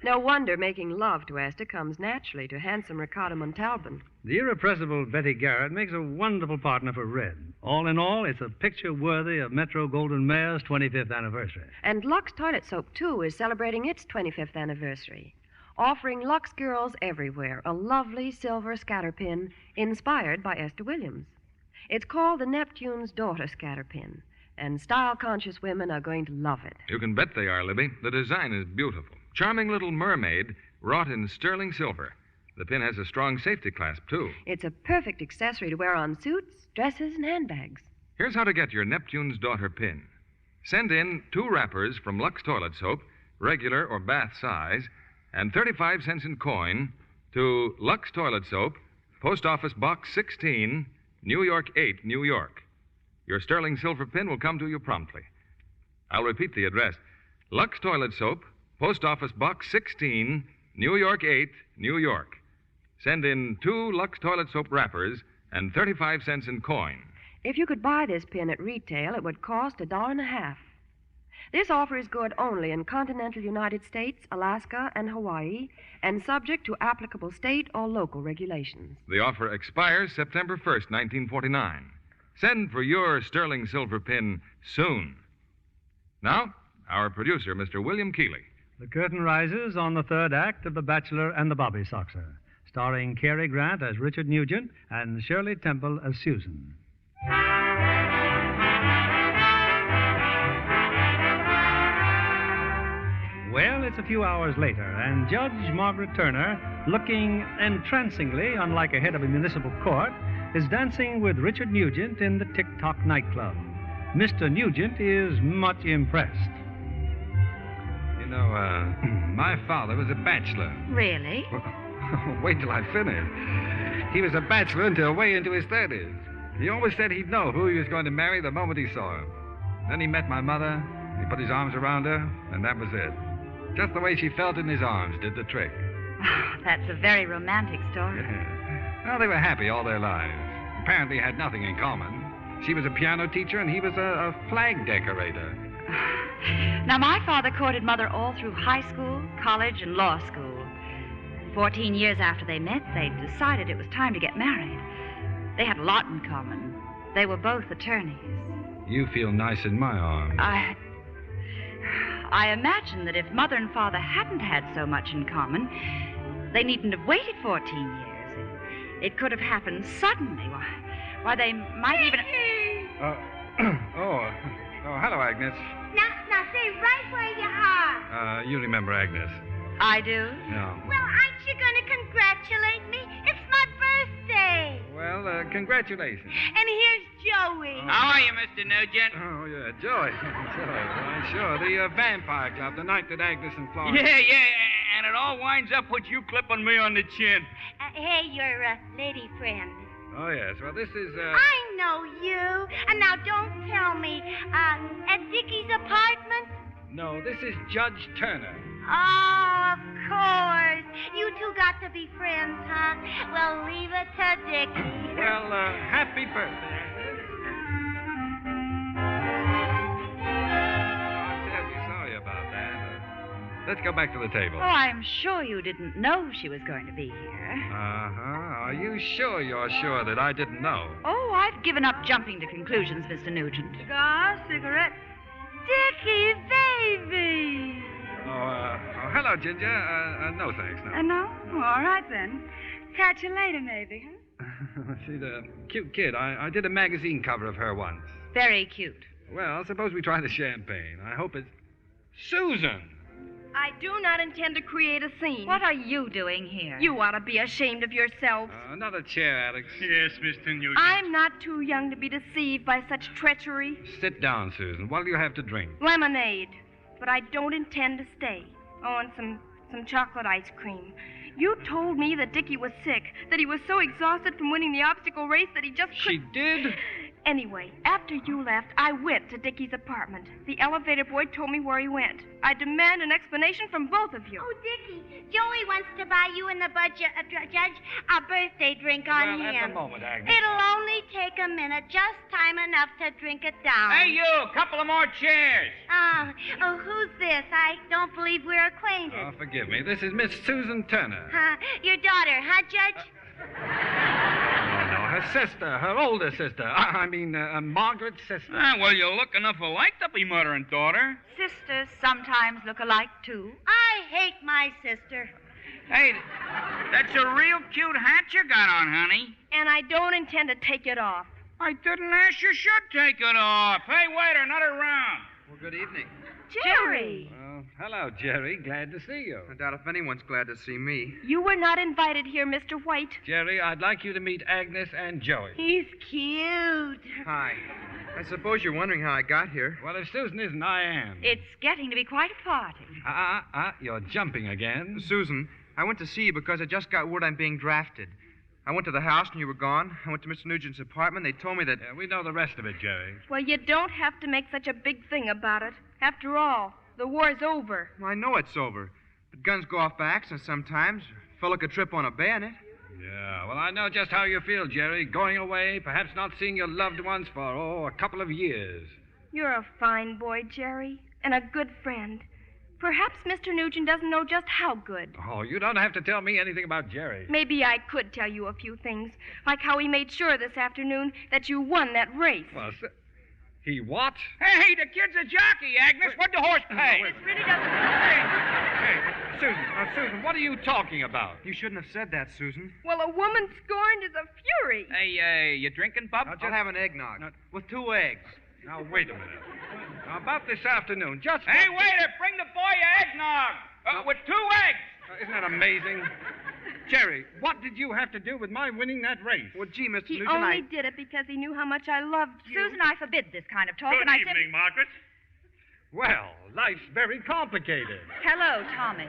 No wonder making love to Esther comes naturally to handsome Ricardo Montalban. The irrepressible Betty Garrett makes a wonderful partner for Red. All in all, it's a picture worthy of Metro-Goldwyn-Mayer's 25th anniversary. And Lux Toilet Soap, too, is celebrating its 25th anniversary, offering Lux girls everywhere a lovely silver scatter pin inspired by Esther Williams. It's called the Neptune's Daughter scatter pin, and style-conscious women are going to love it. You can bet they are, Libby. The design is beautiful. Charming little mermaid wrought in sterling silver. The pin has a strong safety clasp, too. It's a perfect accessory to wear on suits, dresses, and handbags. Here's how to get your Neptune's Daughter pin. Send in 2 wrappers from Lux Toilet Soap, regular or bath size, and 35 cents in coin to Lux Toilet Soap, Post Office Box 16, New York 8, New York. Your sterling silver pin will come to you promptly. I'll repeat the address. Lux Toilet Soap, Post Office Box 16, New York 8, New York. Send in 2 Lux Toilet Soap wrappers and 35 cents in coin. If you could buy this pin at retail, it would cost $1.50. This offer is good only in continental United States, Alaska, and Hawaii, and subject to applicable state or local regulations. The offer expires September 1st, 1949. Send for your sterling silver pin soon. Now, our producer, Mr. William Keeley. The curtain rises on the third act of The Bachelor and the Bobby Soxer, starring Cary Grant as Richard Nugent and Shirley Temple as Susan. Well, it's a few hours later, and Judge Margaret Turner, looking entrancingly unlike a head of a municipal court, is dancing with Richard Nugent in the Tick-Tock nightclub. Mr. Nugent is much impressed. You know, my father was a bachelor. Really? Wait till I finish. He was a bachelor until way into his 30s. He always said he'd know who he was going to marry the moment he saw her. Then he met my mother, he put his arms around her, and that was it. Just the way she felt in his arms did the trick. That's a very romantic story. Well, they were happy all their lives. Apparently had nothing in common. She was a piano teacher, and he was a flag decorator. Now, my father courted Mother all through high school, college, and law school. 14 years after they met, they decided it was time to get married. They had a lot in common. They were both attorneys. You feel nice in my arms. I imagine that if Mother and Father hadn't had so much in common, they needn't have waited 14 years. It could have happened suddenly. Why, they might even... Oh, hello, Agnes. Now, stay right where you are. You remember Agnes. I do? No. Well, aren't you going to congratulate me? It's my birthday. Well, congratulations. And here's Joey. How are you, Mr. Nugent? Oh, yeah, Joey. Why, sure. The Vampire Club, the night that Agnes and Florence... Yeah, and it all winds up with you clipping me on the chin. Hey, your lady friend. Oh, yes. Well, this is, I know you. And now don't tell me. At Dickie's apartment? No, this is Judge Turner. Oh, of course. You two got to be friends, huh? Well, leave it to Dickie. Well, happy birthday, Agnes. I'm terribly sorry about that. Let's go back to the table. Oh, I'm sure you didn't know she was going to be here. Uh-huh. Are you sure you're sure that I didn't know? Oh, I've given up jumping to conclusions, Mr. Nugent. Cigar, cigarette. Dickie, baby. Oh, hello, Ginger. No, thanks, no. No? Oh, all right, then. Catch you later, maybe, huh? She's a cute kid. I did a magazine cover of her once. Very cute. Well, suppose we try the champagne. I hope it's... Susan! I do not intend to create a scene. What are you doing here? You ought to be ashamed of yourself. Another chair, Alex. Yes, Mr. Nugent. I'm not too young to be deceived by such treachery. Sit down, Susan. What do you have to drink? Lemonade. But I don't intend to stay. Oh, and some chocolate ice cream. You told me that Dickie was sick, that he was so exhausted from winning the obstacle race that he just couldn't... She did? Anyway, after you left, I went to Dickie's apartment. The elevator boy told me where he went. I demand an explanation from both of you. Oh, Dickie, Joey wants to buy you and the judge a birthday drink on him. At the moment, Agnes. It'll only take a minute, just time enough to drink it down. Hey, you, a couple of more chairs. Oh, who's this? I don't believe we're acquainted. Oh, forgive me. This is Miss Susan Turner. Your daughter, huh, Judge? No, her sister, her older sister. I mean, Margaret's sister. Well, you look enough alike to be mother and daughter. Sisters sometimes look alike, too. I hate my sister. Hey, that's a real cute hat you got on, honey. And I don't intend to take it off. I didn't ask you should take it off. Hey, waiter, another round. Well, good evening. Jerry! Hello, Jerry. Glad to see you. I doubt if anyone's glad to see me. You were not invited here, Mr. White. Jerry, I'd like you to meet Agnes and Joey. He's cute. Hi. I suppose you're wondering how I got here. Well, if Susan isn't, I am. It's getting to be quite a party. You're jumping again. Susan, I went to see you because I just got word I'm being drafted. I went to the house and you were gone. I went to Mr. Nugent's apartment. They told me that... Yeah, we know the rest of it, Jerry. Well, you don't have to make such a big thing about it. After all, The war's over. Well, I know it's over. But guns go off by accident sometimes. A fellow could trip on a bayonet. Yeah, well, I know just how you feel, Jerry. Going away, perhaps not seeing your loved ones for, a couple of years. You're a fine boy, Jerry, and a good friend. Perhaps Mr. Nugent doesn't know just how good. Oh, you don't have to tell me anything about Jerry. Maybe I could tell you a few things, like how he made sure this afternoon that you won that race. Well, he what? Hey, the kid's a jockey, Agnes. What'd the horse pay? This really doesn't... Hey, Susan, what are you talking about? You shouldn't have said that, Susan. Well, a woman scorned is a fury. Hey, you drinking, Bub? I'll have an eggnog. With 2 eggs. Now, wait a minute. Now, about this afternoon, just... Hey, waiter, bring the boy eggnog. With 2 eggs. Isn't that amazing? Jerry, what did you have to do with my winning that race? Well, gee, Mr. He Nugent, only did it because he knew how much I loved you. Susan, I forbid this kind of talk. Good and I evening, Margaret. Well, life's very complicated. Hello, Tommy.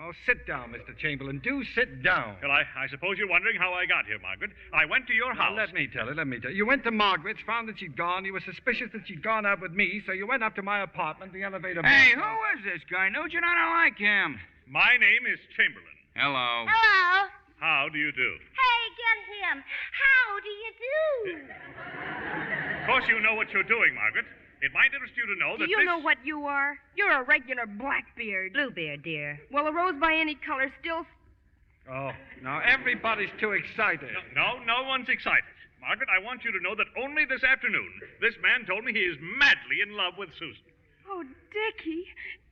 Oh, sit down, Mr. Chamberlain. Do sit down. Well, I suppose you're wondering how I got here, Margaret. I went to your house. Now, let me tell you. You went to Margaret's, found that she'd gone. You were suspicious that she'd gone out with me, so you went up to my apartment, the elevator... Hey, who is this guy, Nugent? I don't like him. My name is Chamberlain. Hello. Hello. How do you do? Hey, get him. How do you do? Of course you know what you're doing, Margaret. It might interest you to know that Do you know what you are? You're a regular Blackbeard. Bluebeard, dear. Well, a rose by any color still... Oh, now everybody's too excited. No one's excited. Margaret, I want you to know that only this afternoon, this man told me he is madly in love with Susan. Oh, Dickie.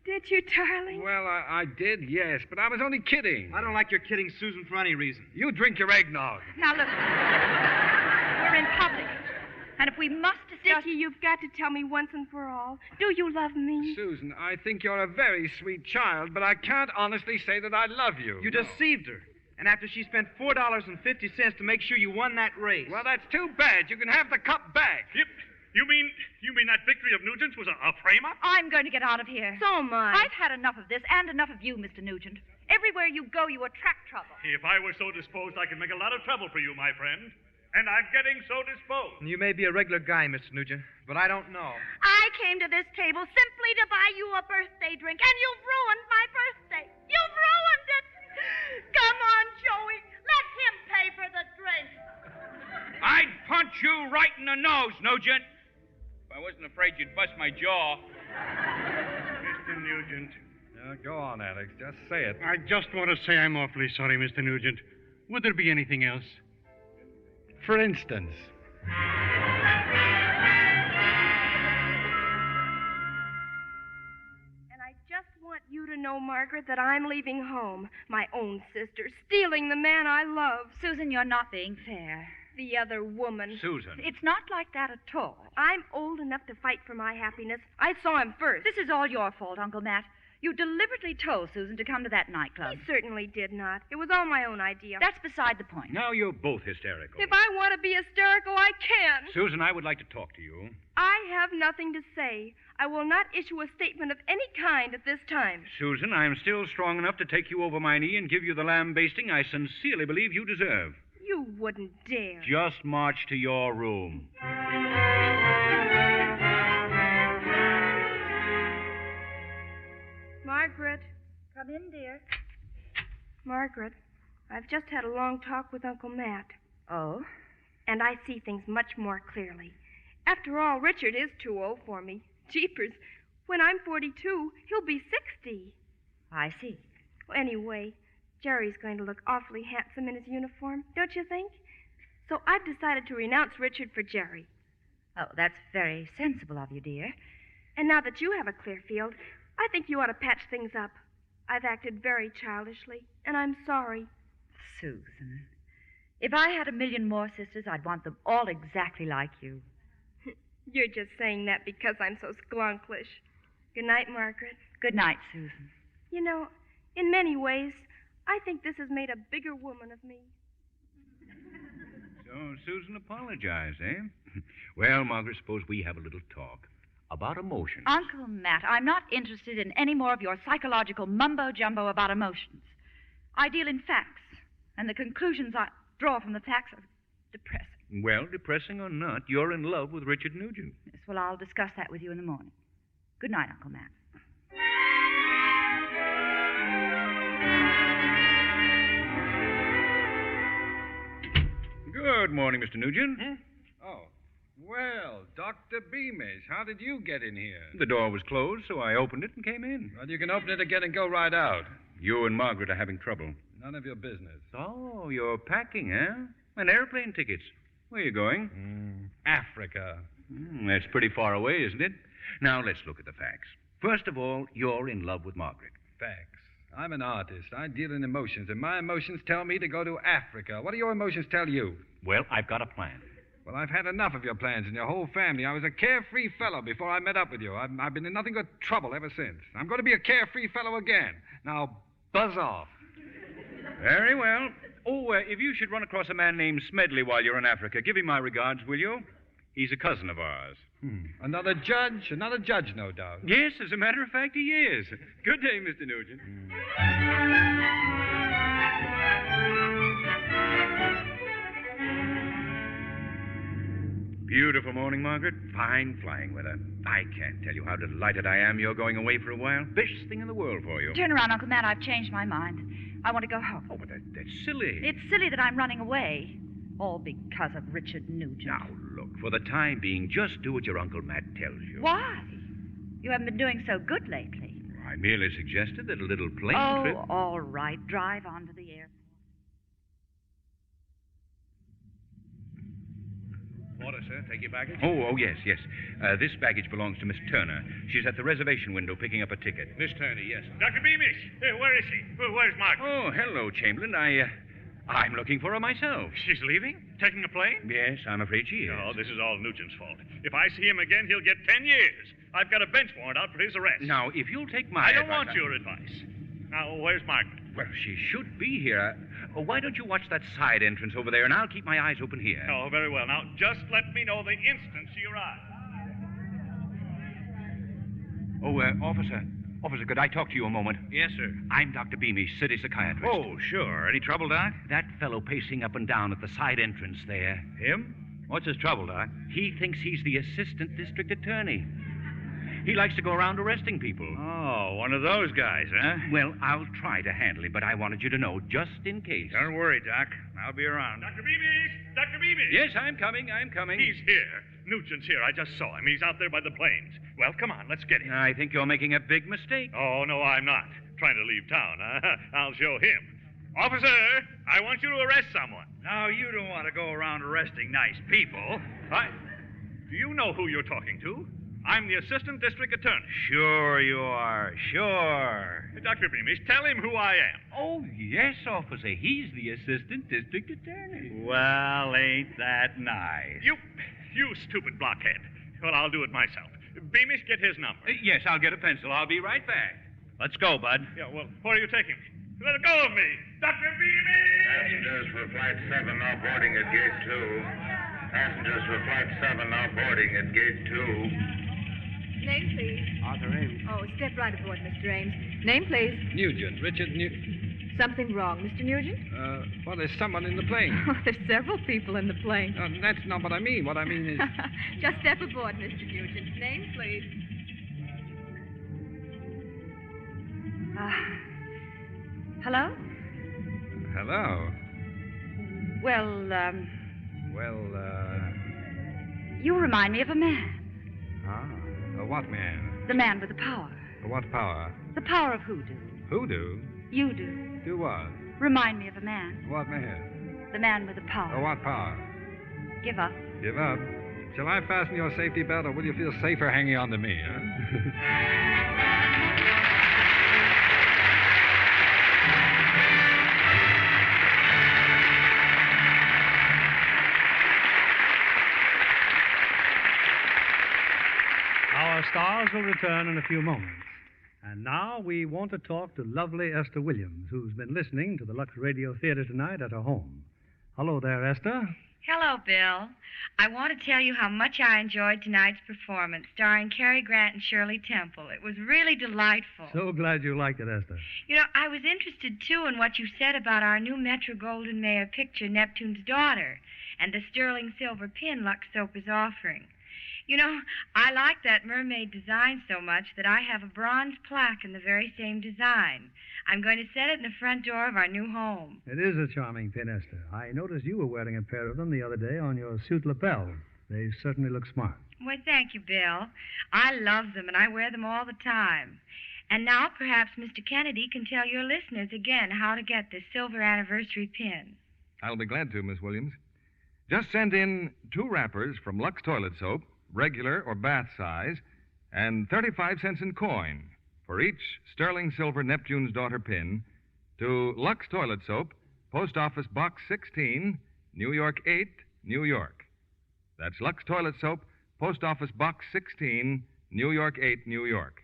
Did you, darling? Well, I did, yes, but I was only kidding. I don't like your kidding Susan for any reason. You drink your eggnog. Now, look. We're in public. And if we must discuss... Dickie, you've got to tell me once and for all. Do you love me? Susan, I think you're a very sweet child, but I can't honestly say that I love you. You deceived her. And after she spent $4.50 to make sure you won that race. Well, that's too bad. You can have the cup back. Yep. You mean that victory of Nugent's was a frame-up? I'm going to get out of here. So am I. I've had enough of this and enough of you, Mr. Nugent. Everywhere you go, you attract trouble. If I were so disposed, I could make a lot of trouble for you, my friend. And I'm getting so disposed. You may be a regular guy, Mr. Nugent, but I don't know. I came to this table simply to buy you a birthday drink, and you've ruined my birthday. You've ruined it. Come on, Joey. Let him pay for the drink. I'd punch you right in the nose, Nugent. If I wasn't afraid you'd bust my jaw. Mr. Nugent. Go on, Alex. Just say it. I just want to say I'm awfully sorry, Mr. Nugent. Would there be anything else? For instance. And I just want you to know, Margaret, that I'm leaving home. My own sister, stealing the man I love. Susan, you're not being fair. The other woman. Susan. It's not like that at all. I'm old enough to fight for my happiness. I saw him first. This is all your fault, Uncle Matt. You deliberately told Susan to come to that nightclub. He certainly did not. It was all my own idea. That's beside the point. Now you're both hysterical. If I want to be hysterical, I can. Susan, I would like to talk to you. I have nothing to say. I will not issue a statement of any kind at this time. Susan, I'm still strong enough to take you over my knee and give you the lambasting I sincerely believe you deserve. You wouldn't dare. Just march to your room. Margaret. Come in, dear. Margaret, I've just had a long talk with Uncle Matt. Oh? And I see things much more clearly. After all, Richard is too old for me. Jeepers, when I'm 42, he'll be 60. I see. Well, anyway, Jerry's going to look awfully handsome in his uniform, don't you think? So I've decided to renounce Richard for Jerry. Oh, that's very sensible of you, dear. And now that you have a clear field, I think you ought to patch things up. I've acted very childishly, and I'm sorry. Susan, if I had 1,000,000 more sisters, I'd want them all exactly like you. You're just saying that because I'm so sklunklish. Good night, Margaret. Good night, Susan. You know, in many ways, I think this has made a bigger woman of me. So Susan apologized, eh? Well, Margaret, suppose we have a little talk about emotions. Uncle Matt, I'm not interested in any more of your psychological mumbo-jumbo about emotions. I deal in facts, and the conclusions I draw from the facts are depressing. Well, depressing or not, you're in love with Richard Nugent. Yes, well, I'll discuss that with you in the morning. Good night, Uncle Matt. Good morning, Mr. Nugent. Oh. Well, Dr. Beamish, how did you get in here? The door was closed, so I opened it and came in. Well, you can open it again and go right out. You and Margaret are having trouble. None of your business. Oh, you're packing, huh? And airplane tickets. Where are you going? Africa. That's pretty far away, isn't it? Now, let's look at the facts. First of all, you're in love with Margaret. Facts. I'm an artist. I deal in emotions, and my emotions tell me to go to Africa. What do your emotions tell you? Well, I've got a plan. Well, I've had enough of your plans and your whole family. I was a carefree fellow before I met up with you. I've been in nothing but trouble ever since. I'm going to be a carefree fellow again. Now, buzz off. Very well. Oh, if you should run across a man named Smedley while you're in Africa, give him my regards, will you? He's a cousin of ours. Another judge, no doubt. Yes, as a matter of fact, he is. Good day, Mr. Nugent. Beautiful morning, Margaret. Fine flying weather. I can't tell you how delighted I am you're going away for a while. Best thing in the world for you. Turn around, Uncle Matt. I've changed my mind. I want to go home. Oh, but that's silly. It's silly that I'm running away. All because of Richard Nugent. Now, look, for the time being, just do what your Uncle Matt tells you. Why? You haven't been doing so good lately. I merely suggested that a little plane trip... Oh, all right. Drive on to the airport. Order, sir. Take your baggage. Oh, yes. This baggage belongs to Miss Turner. She's at the reservation window picking up a ticket. Miss Turner, yes. Dr. Beamish, where is she? Where's Margaret? Oh, hello, Chamberlain. I'm looking for her myself. She's leaving? Taking a plane? Yes, I'm afraid she is. No, this is all Nugent's fault. If I see him again, he'll get 10 years. I've got a bench warrant out for his arrest. Now, if you'll take my I don't advice... want your advice. Now, where's Margaret? Well, she should be here. Why don't you watch that side entrance over there, and I'll keep my eyes open here. Oh, very well. Now, just let me know the instant she arrives. Oh, Officer, could I talk to you a moment? Yes, sir. I'm Dr. Beamish, city psychiatrist. Oh, sure. Any trouble, Doc? That fellow pacing up and down at the side entrance there. Him? What's his trouble, Doc? He thinks he's the assistant district attorney. He likes to go around arresting people. Oh, one of those guys, huh? Well, I'll try to handle him, but I wanted you to know, just in case. Don't worry, Doc. I'll be around. Dr. Beamish! Dr. Beamish! Yes, I'm coming. He's here. Nugent's here. I just saw him. He's out there by the planes. Well, come on. Let's get him. I think you're making a big mistake. Oh, no, I'm not. Trying to leave town. I'll show him. Officer, I want you to arrest someone. Now, you don't want to go around arresting nice people. Do you know who you're talking to? I'm the assistant district attorney. Sure you are. Sure. Dr. Beamish, tell him who I am. Oh, yes, officer. He's the assistant district attorney. Well, ain't that nice? You stupid blockhead. Well, I'll do it myself. Beamish, get his number. Yes, I'll get a pencil. I'll be right back. Let's go, Bud. Yeah, well, where are you taking me? Let go of me. Dr. Beamish! Passengers for Flight 7 now boarding at Gate 2. Passengers for Flight 7 now boarding at Gate 2. Name, please. Arthur Ames. Oh, step right aboard, Mr. Ames. Name, please. Nugent, Richard Nugent. Something wrong, Mr. Nugent? Well, there's someone in the plane. Oh, there's several people in the plane. That's not what I mean. What I mean is... Just step aboard, Mr. Nugent. Name, please. Hello? Hello. Well, Well, you remind me of a man. What man? The man with the power. What power? The power of hoodoo. Hoodoo? You do. Do what? Remind me of a man. What man? The man with the power. What power? Give up. Give up? Shall I fasten your safety belt, or will you feel safer hanging on to me, huh? Our stars will return in a few moments. And now we want to talk to lovely Esther Williams, who's been listening to the Lux Radio Theater tonight at her home. Hello there, Esther. Hello, Bill. I want to tell you how much I enjoyed tonight's performance, starring Cary Grant and Shirley Temple. It was really delightful. So glad you liked it, Esther. You know, I was interested, too, in what you said about our new Metro-Goldwyn-Mayer picture, Neptune's Daughter, and the sterling silver pin Lux Soap is offering. You know, I like that mermaid design so much that I have a bronze plaque in the very same design. I'm going to set it in the front door of our new home. It is a charming pin, Esther. I noticed you were wearing a pair of them the other day on your suit lapel. They certainly look smart. Well, thank you, Bill. I love them, and I wear them all the time. And now perhaps Mr. Kennedy can tell your listeners again how to get this silver anniversary pin. I'll be glad to, Miss Williams. Just send in 2 wrappers from Lux Toilet Soap, regular or bath size, and 35 cents in coin for each sterling silver Neptune's Daughter pin to Lux Toilet Soap, Post Office Box 16, New York 8, New York. That's Lux Toilet Soap, Post Office Box 16, New York 8, New York.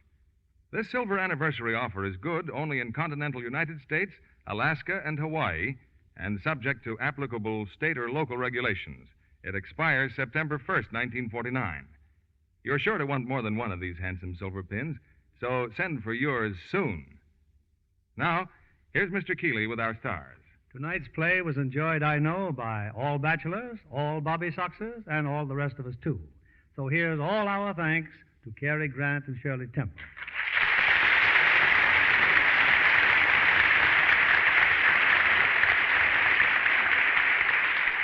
This silver anniversary offer is good only in continental United States, Alaska, and Hawaii, and subject to applicable state or local regulations. It expires September 1st, 1949. You're sure to want more than one of these handsome silver pins, so send for yours soon. Now, here's Mr. Keeley with our stars. Tonight's play was enjoyed, I know, by all bachelors, all Bobby Soxers, and all the rest of us, too. So here's all our thanks to Cary Grant and Shirley Temple.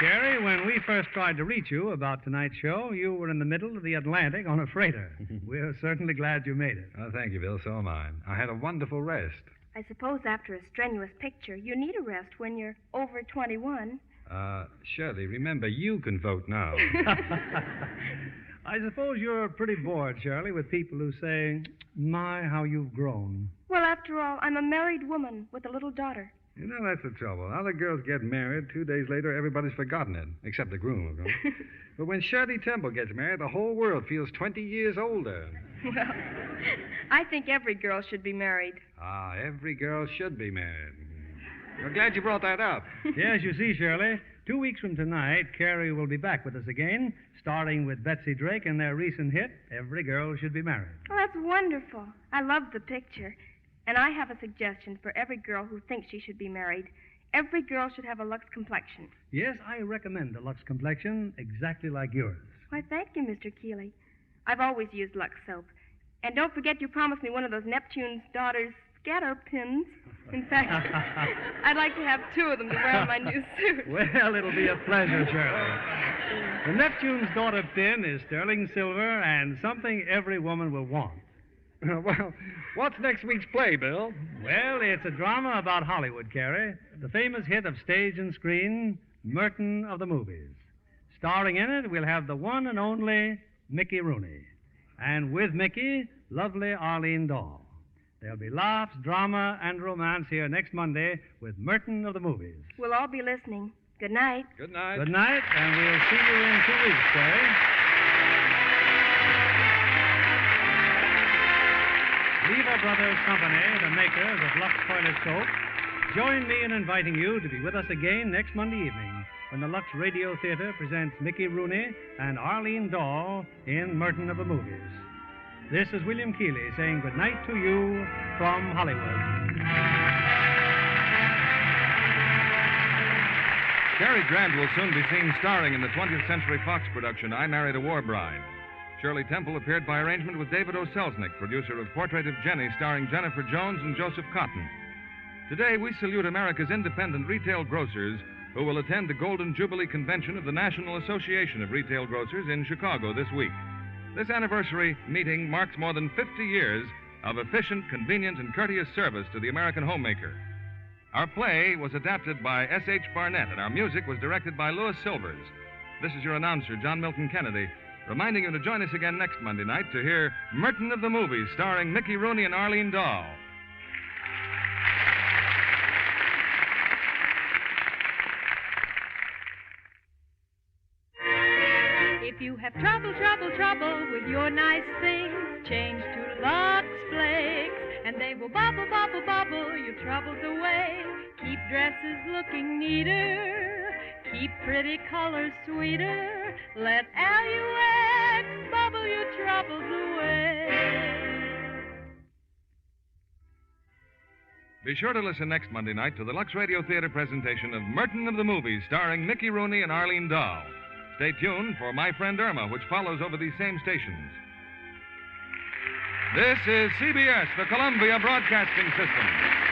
Cary, when we first tried to reach you about tonight's show, you were in the middle of the Atlantic on a freighter. We're certainly glad you made it. Oh, thank you, Bill. So am I. I had a wonderful rest. I suppose after a strenuous picture, you need a rest when you're over 21. Shirley, remember, you can vote now. I suppose you're pretty bored, Shirley, with people who say, "My, how you've grown." Well, after all, I'm a married woman with a little daughter. You know, that's the trouble. Other girls get married. 2 days later, everybody's forgotten it, except the groom, of course. But when Shirley Temple gets married, the whole world feels 20 years older. Well, I think every girl should be married. Ah, every girl should be married. I'm glad you brought that up. Yes, you see, Shirley, 2 weeks from tonight, Cary will be back with us again, starting with Betsy Drake and their recent hit, Every Girl Should Be Married. Well, that's wonderful. I love the picture. And I have a suggestion for every girl who thinks she should be married. Every girl should have a Lux complexion. Yes, I recommend a Lux complexion exactly like yours. Why, thank you, Mr. Keeley. I've always used Lux soap. And don't forget you promised me one of those Neptune's Daughter's scatter pins. In fact, I'd like to have 2 of them to wear on my new suit. Well, it'll be a pleasure, Shirley. The Neptune's Daughter pin is sterling silver and something every woman will want. Well, what's next week's play, Bill? Well, it's a drama about Hollywood, Cary. The famous hit of stage and screen, Merton of the Movies. Starring in it, we'll have the one and only Mickey Rooney. And with Mickey, lovely Arlene Dahl. There'll be laughs, drama, and romance here next Monday with Merton of the Movies. We'll all be listening. Good night. Good night. Good night, and we'll see you in 2 weeks, Cary. Lever Brothers Company, the makers of Lux Toilet Soap, join me in inviting you to be with us again next Monday evening when the Lux Radio Theater presents Mickey Rooney and Arlene Dahl in Merton of the Movies. This is William Keeley saying good night to you from Hollywood. Cary Grant will soon be seen starring in the 20th Century Fox production, I Married a War Bride. Shirley Temple appeared by arrangement with David O. Selznick, producer of Portrait of Jenny, starring Jennifer Jones and Joseph Cotton. Today, we salute America's independent retail grocers who will attend the Golden Jubilee Convention of the National Association of Retail Grocers in Chicago this week. This anniversary meeting marks more than 50 years of efficient, convenient, and courteous service to the American homemaker. Our play was adapted by S.H. Barnett, and our music was directed by Louis Silvers. This is your announcer, John Milton Kennedy, reminding you to join us again next Monday night to hear Merton of the Movies, starring Mickey Rooney and Arlene Dahl. If you have trouble with your nice things, change to Lux Flakes, and they will bubble your troubles away. Keep dresses looking neater, keep pretty colors sweeter. Let Lux bubble your troubles away. Be sure to listen next Monday night to the Lux Radio Theater presentation of Merton of the Movies, starring Mickey Rooney and Arlene Dahl. Stay tuned for My Friend Irma, which follows over these same stations. This is CBS, the Columbia Broadcasting System.